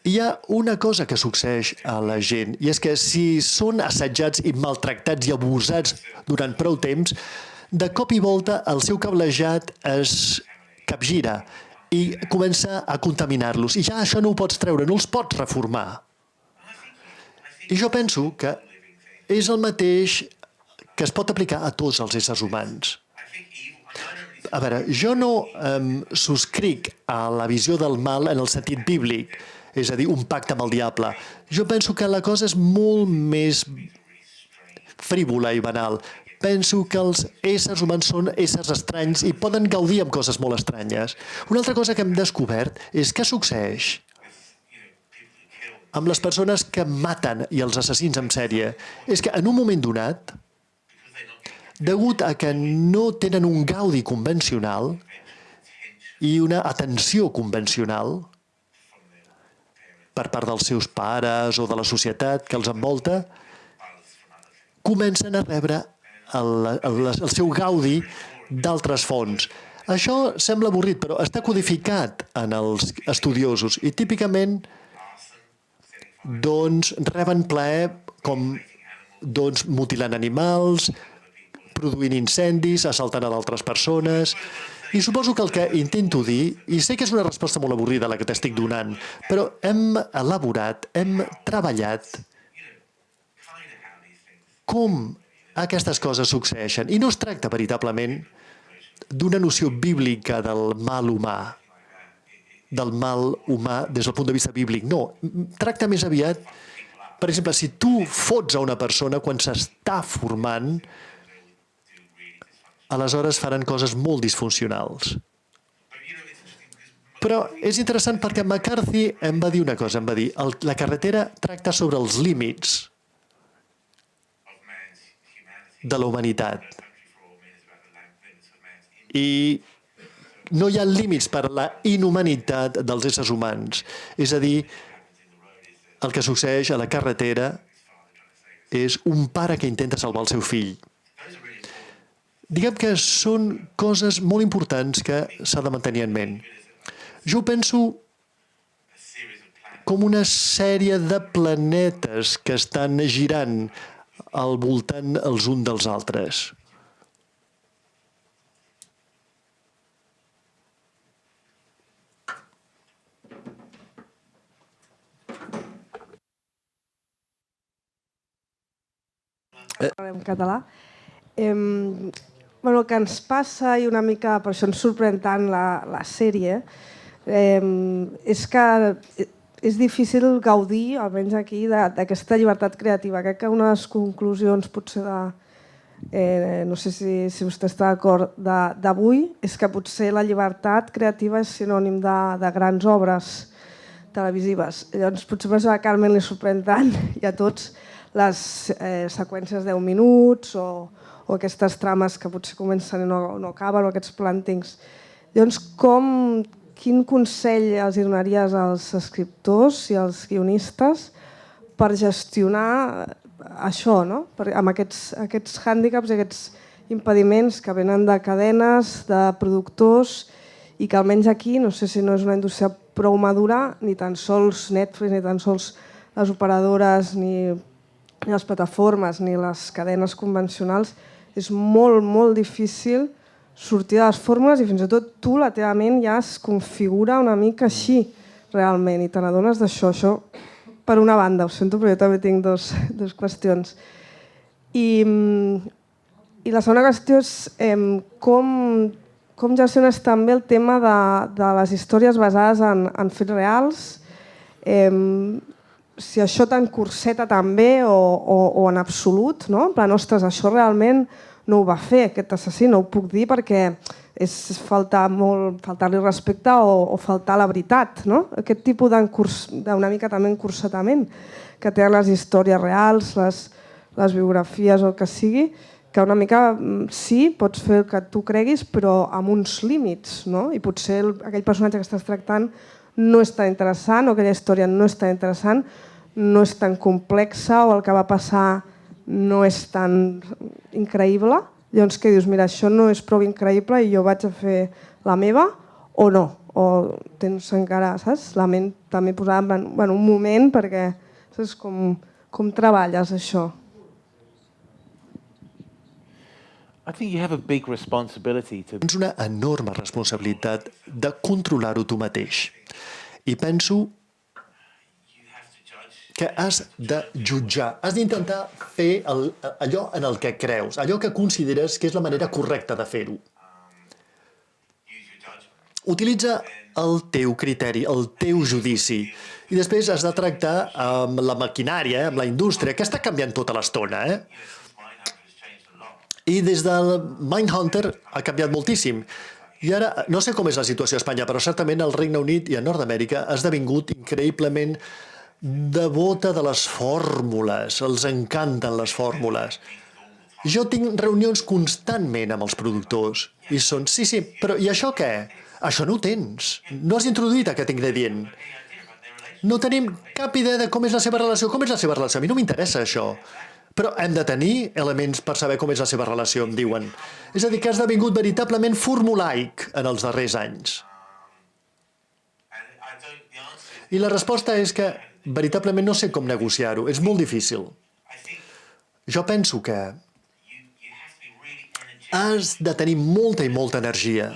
Hi ha una cosa que succeeix a la gent, i és que si són assetjats i maltractats i abusats durant prou temps, de cop i volta el seu cablejat es capgira i comença a contaminar-los. I ja això no ho pots treure, no els pots reformar. I jo penso que és el mateix que es pot aplicar a tots els éssers humans. A veure, jo no subscric a la visió del mal en el sentit bíblic, és a dir, un pacte amb el diable. Jo penso que la cosa és molt més frívola i banal. Penso que els éssers humans són éssers estranys i poden gaudir amb coses molt estranyes. Una altra cosa que hem descobert és què succeeix amb les persones que maten i els assassins en sèrie. És que en un moment donat, degut a que no tenen un gaudi convencional i una atenció convencional per part dels seus pares o de la societat que els envolta, comencen a rebre el seu gaudi d'altres fonts. Això sembla avorrit, però està codificat en els estudiosos i típicament reben plaer com mutilant animals, produint incendis, assaltant a d'altres persones. I suposo que el que intento dir, i sé que és una resposta molt avorrida la que t'estic donant, però hem elaborat, hem treballat com aquestes coses succeeixen. I no es tracta veritablement d'una noció bíblica del mal humà, des del punt de vista bíblic. No, tracta més aviat, per exemple, si tu fots a una persona quan s'està formant, aleshores faran coses molt disfuncionals. Però és interessant perquè McCarthy em va dir una cosa, em va dir, la carretera tracta sobre els límits de la humanitat. I no hi ha límits per la inhumanitat dels éssers humans. És a dir, el que succeeix a la carretera és un pare que intenta salvar el seu fill. Diguem que són coses molt importants que s'ha de mantenir en ment. Jo penso com una sèrie de planetes que estan girant al voltant els uns dels altres. En català. El que ens passa, i una mica per això ens sorprèn tant la sèrie, és que és difícil gaudir, almenys aquí, d'aquesta llibertat creativa. Crec que una de les conclusions, potser no sé si vostè està d'acord, d'avui, és que potser la llibertat creativa és sinònim de grans obres televisives. Llavors, potser per això a Carmen li sorprèn tant, i a tots, les seqüències 10 minuts o aquestes trames que potser comencen i no acaben, o aquests plàntings. Llavors, quin consell els donaries als escriptors i als guionistes per gestionar això, amb aquests hàndicaps i aquests impediments que venen de cadenes, de productors, i que almenys aquí, no sé si no és una indústria prou madura, ni tan sols Netflix, ni tan sols les operadores, ni les plataformes, ni les cadenes convencionals, és molt, molt difícil sortir de les fórmules i fins i tot tu, la teva ment, ja es configura una mica així, realment, i te n'adones d'això. Això, per una banda, ho sento, però jo també tinc dues qüestions. I la segona qüestió és com gestiones també el tema de les històries basades en fets reals, si això t'encorseta també o en absolut, no? En plan, ostres, això realment no ho va fer, aquest assassí, no ho puc dir perquè és faltar-li respecte o faltar la veritat, no? Aquest tipus d'una mica també encorsetament que tenen les històries reals, les biografies o el que sigui, que una mica sí, pots fer el que tu creguis, però amb uns límits, no? I potser aquell personatge que estàs tractant no és tan interessant, o aquella història no és tan interessant, no és tan complexa, o el que va passar no és tan increïble, llavors què dius? Mira, això no és prou increïble i jo vaig a fer la meva o no? O tens encara, saps? La ment també posada en un moment perquè saps com treballes això? I think you have a big responsibility to... Tens una enorme responsabilitat de controlar-ho tu mateix. I penso que has de jutjar, has d'intentar fer allò en el que creus, allò que consideres que és la manera correcta de fer-ho. Utilitza el teu criteri, el teu judici, i després has de tractar amb la maquinària, amb la indústria, que està canviant tota l'estona, I des del Mindhunter ha canviat moltíssim. I ara, no sé com és la situació a Espanya, però certament el Regne Unit i a Nord-Amèrica ha esdevingut increïblement devota de les fórmules, els encanten les fórmules. Jo tinc reunions constantment amb els productors i són, sí, però i això què? Això no ho tens, no has introduït aquest ingredient. No tenim cap idea de com és la seva relació. Com és la seva relació? A mi no m'interessa això. Però hem de tenir elements per saber com és la seva relació, em diuen. És a dir, que has esdevingut veritablement formulaic en els darrers anys. I la resposta és que veritablement no sé com negociar-ho. És molt difícil. Jo penso que has de tenir molta i molta energia.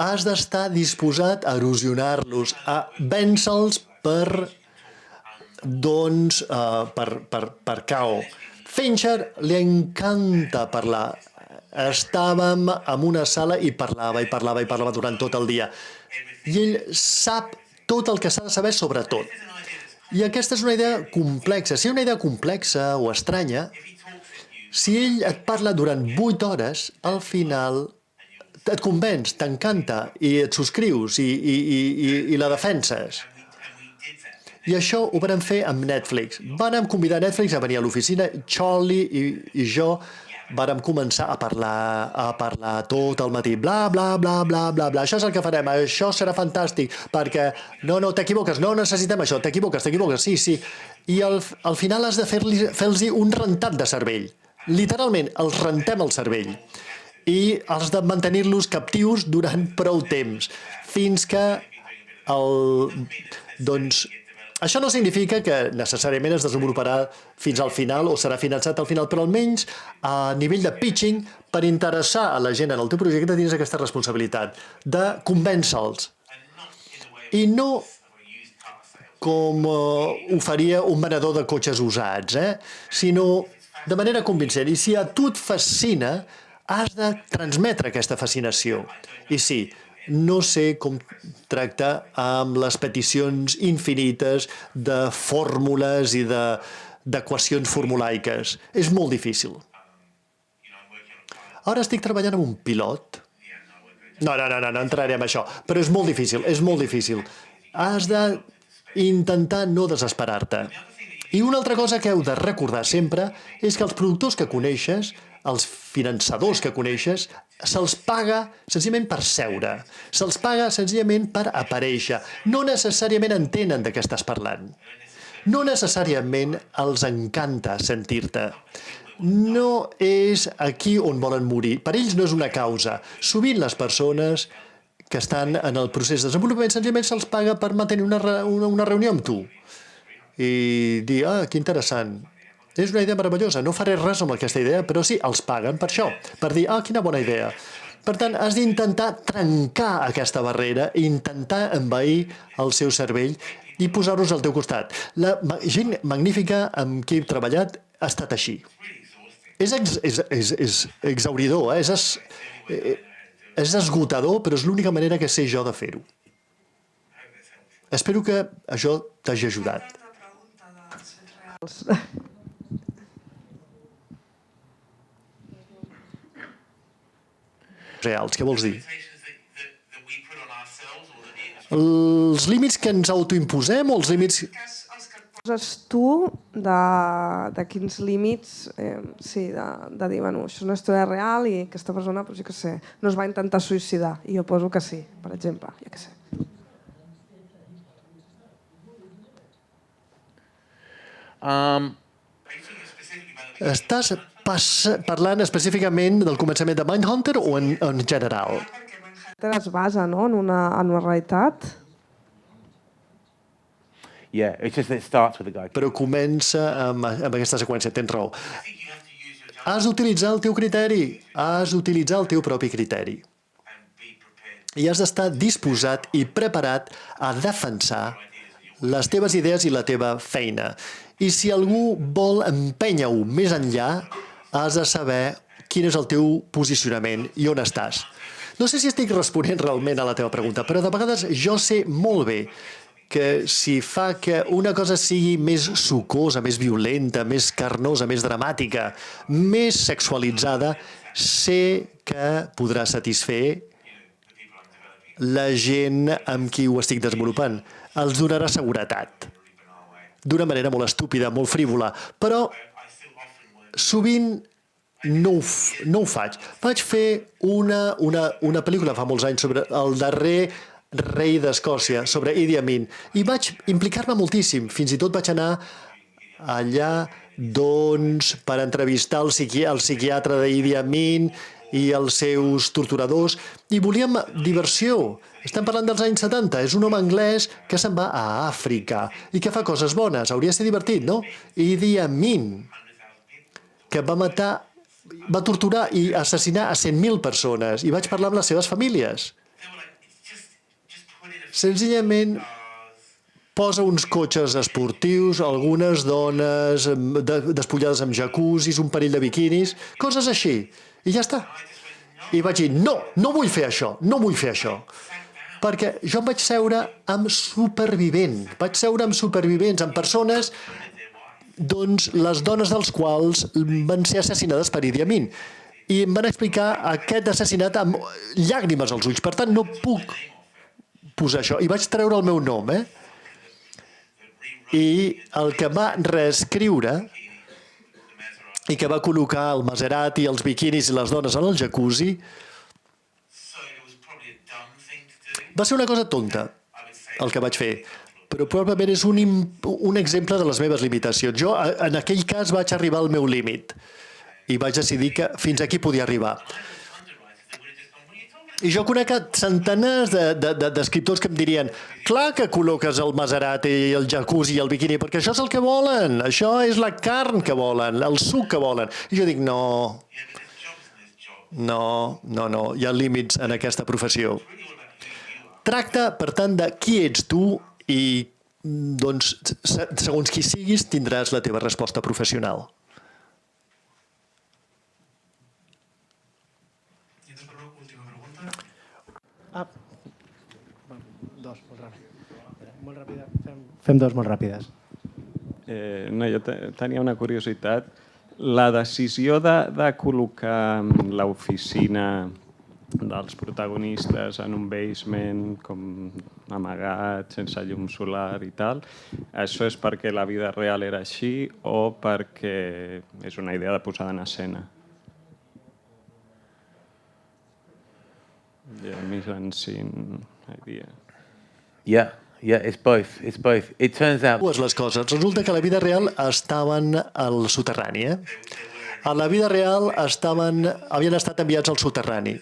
Has d'estar disposat a erosionar-los, a vèncer-los per KO. Fincher li encanta parlar. Estàvem en una sala i parlava durant tot el dia. I ell sap tot el que s'ha de saber sobre tot. I aquesta és una idea complexa. Si hi ha una idea complexa o estranya, si ell et parla durant 8 hores, al final et convenç, t'encanta i et subscrius i la defenses. I això ho vam fer amb Netflix. Vam convidar Netflix a venir a l'oficina. Charlie i jo vam començar a parlar tot el matí. Bla, bla, bla, bla, bla, bla. Això és el que farem. Això serà fantàstic perquè no, t'equivoques, no necessitem això. T'equivoques, sí. I al final has de fer-los un rentat de cervell. Literalment, els rentem el cervell. I has de mantenir-los captius durant prou temps. Fins que això no significa que necessàriament es desenvoluparà fins al final o serà finançat al final, però almenys a nivell de pitching, per interessar a la gent en el teu projecte, tens aquesta responsabilitat de convèncer-los. I no com ho faria un venedor de cotxes usats, sinó de manera convincent. I si a tu et fascina, has de transmetre aquesta fascinació. I sí, no sé com tractar amb les peticions infinites de fórmules i d'equacions formulaiques. És molt difícil. Ara estic treballant amb un pilot. No entraré en això, però és molt difícil. Has d'intentar no desesperar-te. I una altra cosa que heu de recordar sempre és que els productors que coneixes, els finançadors que coneixes, se'ls paga senzillament per seure, se'ls paga senzillament per aparèixer. No necessàriament entenen de què estàs parlant. No necessàriament els encanta sentir-te. No és aquí on volen morir. Per ells no és una causa. Sovint les persones que estan en el procés de desenvolupament senzillament se'ls paga per mantenir una reunió amb tu i dir, que interessant. És una idea meravellosa, no faré res amb aquesta idea, però sí, els paguen per això, per dir, quina bona idea. Per tant, has d'intentar trencar aquesta barrera i intentar envair el seu cervell i posar-los al teu costat. La gent magnífica amb qui he treballat ha estat així. És exhauridor, és esgotador, però és l'única manera que sé jo de fer-ho. Espero que això t'hagi ajudat. Reals, què vols dir? Els límits que ens autoimposem o els límits... Poses tu de quins límits, de dir, bueno, això és una història real i aquesta persona, doncs jo què sé, no es va intentar suïcidar, i jo poso que sí, per exemple, jo què sé. Estàs parlant específicament del començament de Mindhunter o en general? Es basa, no?, en una realitat. Yeah, it's just that it starts with a guy. Però comença amb aquesta seqüència, tens raó. Has d'utilitzar el teu criteri, has d'utilitzar el teu propi criteri. I has d'estar disposat i preparat a defensar les teves idees i la teva feina. I si algú vol empènyer-ho més enllà, has de saber quin és el teu posicionament i on estàs. No sé si estic responent realment a la teva pregunta, però de vegades jo sé molt bé que si fa que una cosa sigui més sucosa, més violenta, més carnosa, més dramàtica, més sexualitzada, sé que podrà satisfer la gent amb qui ho estic desenvolupant. Els donarà seguretat. D'una manera molt estúpida, molt frívola, però sovint no ho faig. Vaig fer una pel·lícula fa molts anys sobre el darrer rei d'Escòcia, sobre Idi Amin, i vaig implicar-me moltíssim. Fins i tot vaig anar allà per entrevistar el psiquiatre d'Idi Amin i els seus torturadors, i volíem diversió. Estem parlant dels anys 70, és un home anglès que se'n va a Àfrica i que fa coses bones, hauria de ser divertit, no? Idi Amin, que va torturar i assassinar a 100.000 persones, i vaig parlar amb les seves famílies. Senzillament posa uns cotxes esportius, algunes dones despullades amb jacuzzis, un parell de biquinis, coses així. I ja està. I vaig dir, no vull fer això, no vull fer això. Perquè jo em vaig seure amb supervivents. Vaig seure amb supervivents, amb persones, doncs, les dones dels quals van ser assassinades per Idi Amin. I em van explicar aquest assassinat amb llàgrimes als ulls. Per tant, no puc posar això. I vaig treure el meu nom, I el que va reescriure i que va col·locar el Maserati, els biquinis i les dones en el jacuzzi, va ser una cosa tonta, el que vaig fer. Però probablement és un exemple de les meves limitacions. Jo, en aquell cas, vaig arribar al meu límit i vaig decidir que fins aquí podia arribar. I jo conec centenars d'escriptors que em dirien clar que col·loques el Maserati, el jacuzzi i el biquini, perquè això és el que volen, això és la carn que volen, el suc que volen. I jo dic, no, hi ha límits en aquesta professió. Tracta, per tant, de qui ets tu i, doncs, segons qui siguis, tindràs la teva resposta professional. Fem dos molt ràpides. No, jo tenia una curiositat. La decisió de col·locar l'oficina dels protagonistes en un basement com amagat, sense llum solar i tal, això és perquè la vida real era així o perquè és una idea de posada en escena? Mise-en-scene idea. Yeah, it's both. It's both. It turns out... Les coses. Resulta que a la vida real estaven al soterrani. A la vida real havien estat enviats al soterrani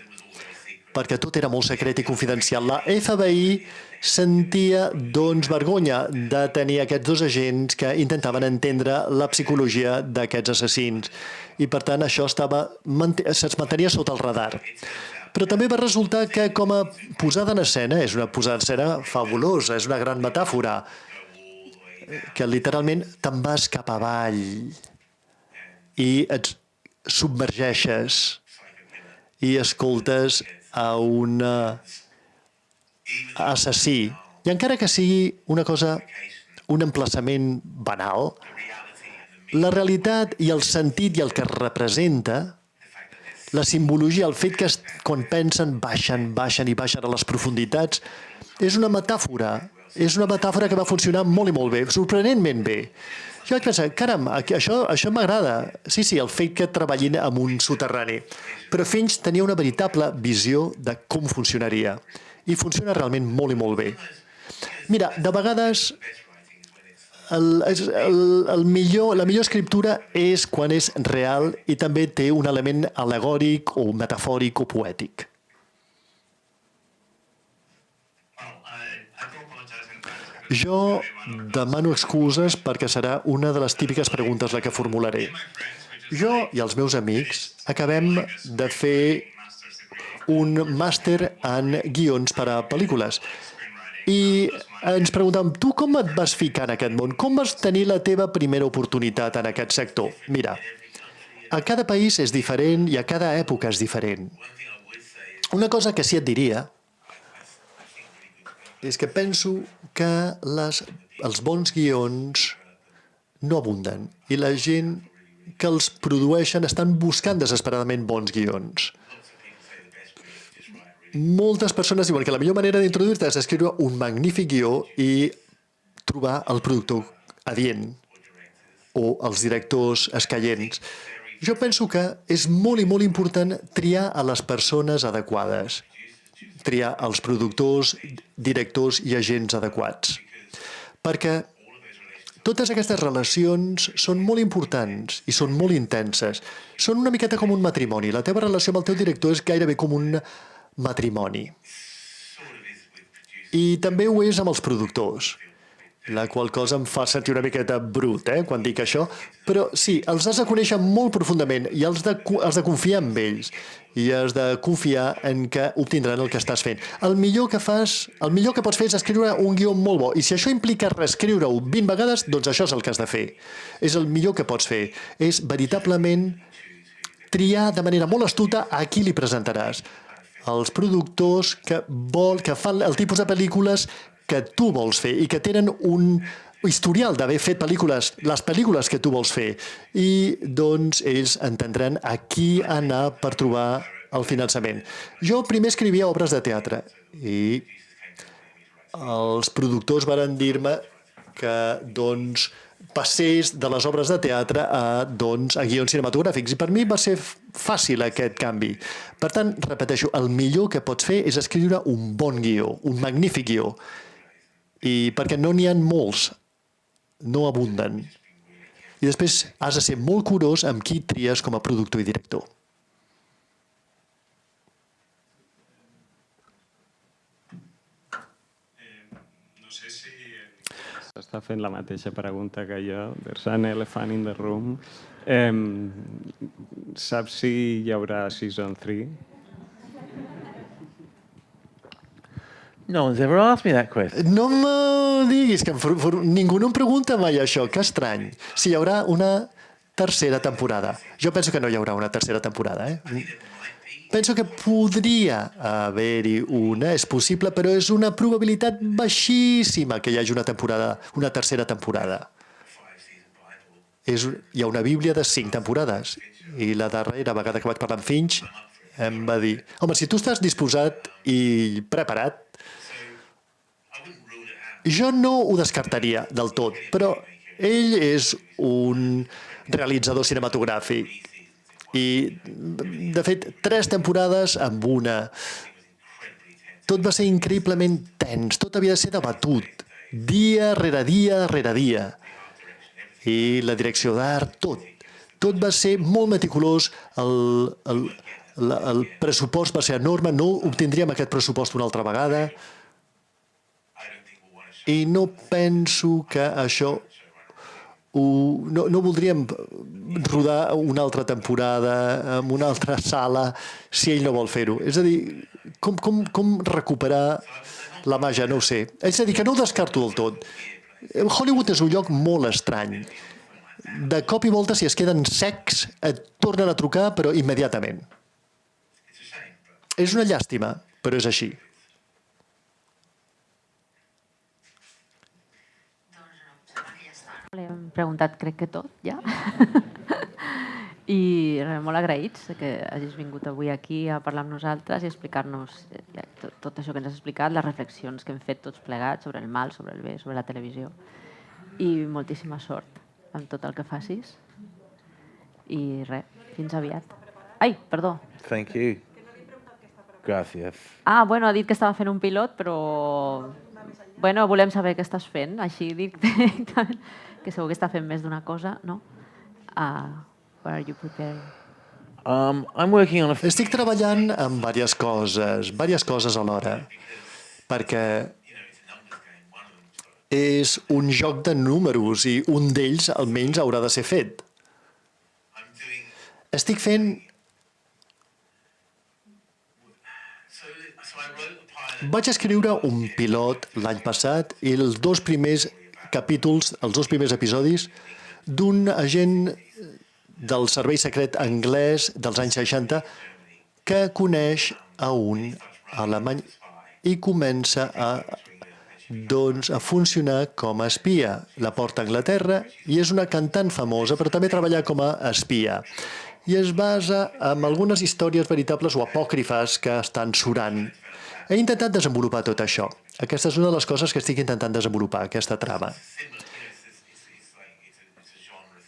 perquè tot era molt secret i confidencial. La FBI sentia, doncs, vergonya de tenir aquests dos agents que intentaven entendre la psicologia d'aquests assassins. I, per tant, això se'ns mantenia sota el radar. Però també va resultar que, com a posada en escena, és una posada en escena fabulosa, és una gran metàfora, que literalment te'n vas cap avall i et submergeixes i escoltes a un assassí. I encara que sigui una cosa, un emplaçament banal, la realitat i el sentit i el que representa, la simbologia, el fet que quan pensen baixen i baixen a les profunditats, és una metàfora que va funcionar molt i molt bé, sorprenentment bé. Jo vaig pensar, caram, això m'agrada. Sí, el fet que treballin en un soterrani. Però Finch tenia una veritable visió de com funcionaria. I funciona realment molt i molt bé. Mira, de vegades la millor escriptura és quan és real i també té un element al·legòric o metafòric o poètic. Jo demano excuses perquè serà una de les típiques preguntes la que formularé. Jo i els meus amics acabem de fer un màster en guions per a pel·lícules i ens preguntàvem, tu com et vas ficar en aquest món? Com vas tenir la teva primera oportunitat en aquest sector? Mira, a cada país és diferent i a cada època és diferent. Una cosa que sí et diria és que penso que els bons guions no abunden i la gent que els produeixen estan buscant desesperadament bons guions. Moltes persones diuen que la millor manera d'introduir-te és escriure un magnífic guió i trobar el productor adient o els directors escaients. Jo penso que és molt i molt important triar a les persones adequades, triar els productors, directors i agents adequats. Perquè totes aquestes relacions són molt importants i són molt intenses. Són una miqueta com un matrimoni. La teva relació amb el teu director és gairebé com un matrimoni. I també ho és amb els productors, la qual cosa em fa sentir una miqueta brut, quan dic això, però sí, els has de conèixer molt profundament i has de confiar en ells i has de confiar en que obtindran el que estàs fent. El millor que pots fer és escriure un guió molt bo i si això implica reescriure-ho 20 vegades, doncs això és el que has de fer. És el millor que pots fer. És veritablement triar de manera molt astuta a qui li presentaràs. Els productors que fan el tipus de pel·lícules que tu vols fer i que tenen un historial d'haver fet les pel·lícules que tu vols fer. I doncs ells entendran a qui anar per trobar el finançament. Jo primer escrivia obres de teatre i els productors varen dir-me que doncs passés de les obres de teatre a guions cinematogràfics. I per mi va ser fàcil aquest canvi. Per tant, repeteixo, el millor que pots fer és escriure un bon guió, un magnífic guió. I perquè no n'hi ha molts, no abunden. I després has de ser molt curós amb qui tries com a productor i director. Està fent la mateixa pregunta que jo. There's an elephant in the room. Saps si hi haurà season 3? No one's ever asked me that question. No me diguis, que ningú no em pregunta mai això. Que estrany. Si hi haurà una tercera temporada. Jo penso que no hi haurà una tercera temporada. Penso que podria haver-hi una, és possible, però és una probabilitat baixíssima que hi hagi una tercera temporada. Hi ha una bíblia de 5 temporades i la darrera vegada que vaig parlar amb Finch em va dir, home, si tu estàs disposat i preparat, jo no ho descartaria del tot, però ell és un realitzador cinematogràfic i, de fet, 3 temporades amb una. Tot va ser increïblement tens, tot havia de ser debatut, dia rere dia rere dia. I la direcció d'art, tot. Tot va ser molt meticulós, el pressupost va ser enorme, no obtindríem aquest pressupost una altra vegada. I no penso que això... No voldríem rodar una altra temporada en una altra sala si ell no vol fer-ho. És a dir, com recuperar la màgia, no ho sé. És a dir, que no ho descarto del tot. Hollywood és un lloc molt estrany. De cop i volta, si es queden secs, et tornen a trucar, però immediatament. És una llàstima, però és així. L'hem preguntat, crec que tot, ja. I molt agraïts que hagis vingut avui aquí a parlar amb nosaltres i explicar-nos tot això que ens has explicat, les reflexions que hem fet tots plegats sobre el mal, sobre el bé, sobre la televisió. I moltíssima sort amb tot el que facis. I res, fins aviat. Ai, perdó. Thank you. Gràcies. Bueno, ha dit que estava fent un pilot, però Bueno, volem saber què estàs fent, així directament, que segur que està fent més d'una cosa, no? What are you preparing? Estic treballant en diverses coses alhora, perquè és un joc de números i un d'ells almenys haurà de ser fet. Estic fent... Vaig escriure un pilot l'any passat i els dos primers capítols, els dos primers episodis, d'un agent del servei secret anglès dels anys 60 que coneix a un alemany i comença a funcionar com a espia. La porta a Anglaterra i és una cantant famosa, però també treballa com a espia. I es basa en algunes històries veritables o apòcrifes que estan surant. He intentat desenvolupar tot això. Aquesta és una de les coses que estic intentant desenvolupar, aquesta trama.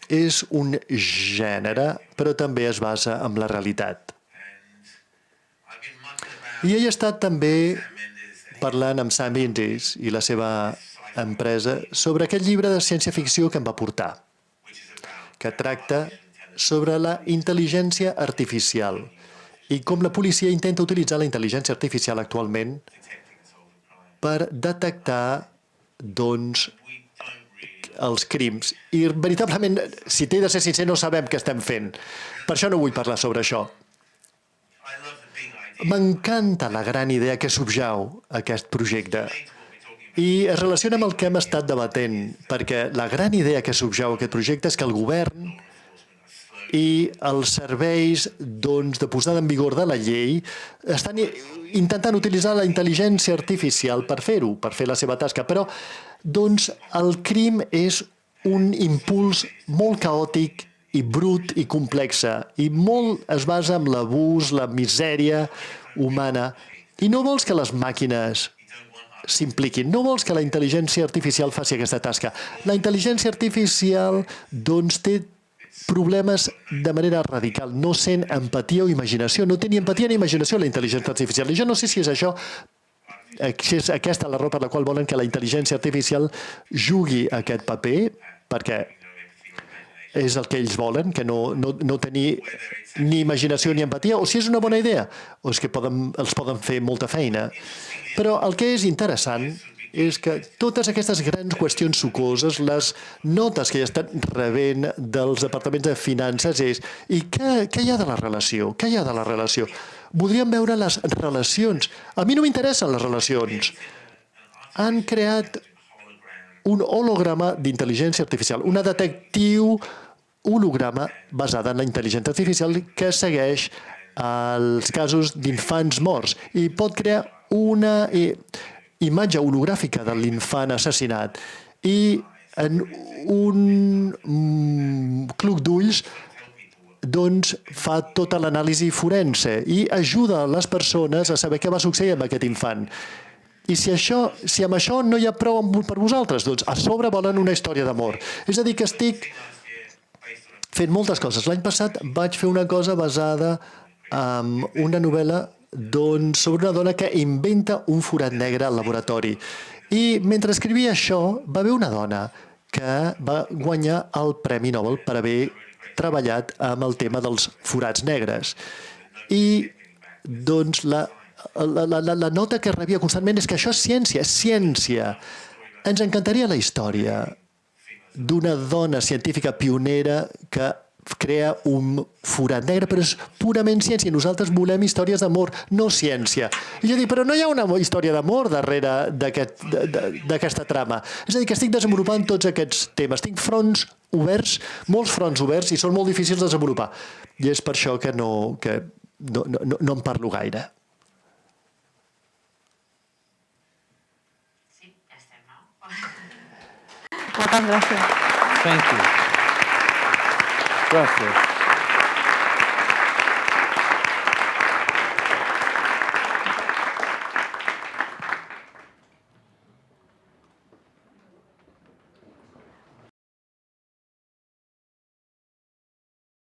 És un gènere, però també es basa en la realitat. I he estat també parlant amb Sam Mendes i la seva empresa sobre aquest llibre de ciència-ficció que em va portar, que tracta sobre la intel·ligència artificial i com la policia intenta utilitzar la intel·ligència artificial actualment per detectar, doncs, els crims. I veritablement, si t'he de ser sincer, no sabem què estem fent. Per això no vull parlar sobre això. M'encanta la gran idea que subjau aquest projecte i es relaciona amb el que hem estat debatent, perquè la gran idea que subjau aquest projecte és que el govern i els serveis de posada en vigor de la llei estan intentant utilitzar la intel·ligència artificial per fer-ho, per fer la seva tasca, però el crim és un impuls molt caòtic i brut i complexa i molt es basa en l'abús, la misèria humana i no vols que les màquines s'impliquin, no vols que la intel·ligència artificial faci aquesta tasca. La intel·ligència artificial té problemes de manera radical, no sent empatia o imaginació, no té ni empatia ni imaginació la intel·ligència artificial. I jo no sé si és això, si és aquesta la raó per la qual volen que la intel·ligència artificial jugui aquest paper, perquè és el que ells volen, que no tenir ni imaginació ni empatia, o si és una bona idea, o és que els poden fer molta feina. Però el que és interessant és que totes aquestes grans qüestions sucoses, les notes que ja estan rebent dels departaments de finances és i què hi ha de la relació? Què hi ha de la relació? Voldríem veure les relacions. A mi no m'interessen les relacions. Han creat un holograma d'intel·ligència artificial, una detectiu holograma basada en la intel·ligència artificial que segueix els casos d'infants morts i pot crear una imatge hologràfica de l'infant assassinat i en un cluc d'ulls fa tota l'anàlisi forense i ajuda les persones a saber què va succeir amb aquest infant. I si amb això no hi ha prou per vosaltres, doncs a sobre volen una història d'amor. És a dir, que estic fent moltes coses. L'any passat vaig fer una cosa basada en una novel·la sobre una dona que inventa un forat negre al laboratori. I mentre escrivia això, va haver una dona que va guanyar el Premi Nobel per haver treballat amb el tema dels forats negres. I doncs la nota que rebia constantment és que això és ciència, és ciència. Ens encantaria la història d'una dona científica pionera que crea un forat negre, però és purament ciència. Nosaltres volem històries d'amor, no ciència. I jo dic, però no hi ha una història d'amor darrere d'aquesta trama. És a dir, que estic desenvolupant tots aquests temes. Tinc fronts oberts, molts fronts oberts, i són molt difícils de desenvolupar. I és per això que no en parlo gaire. Sí, ja estem, no? Moltes gràcies. Thank you. Gracias.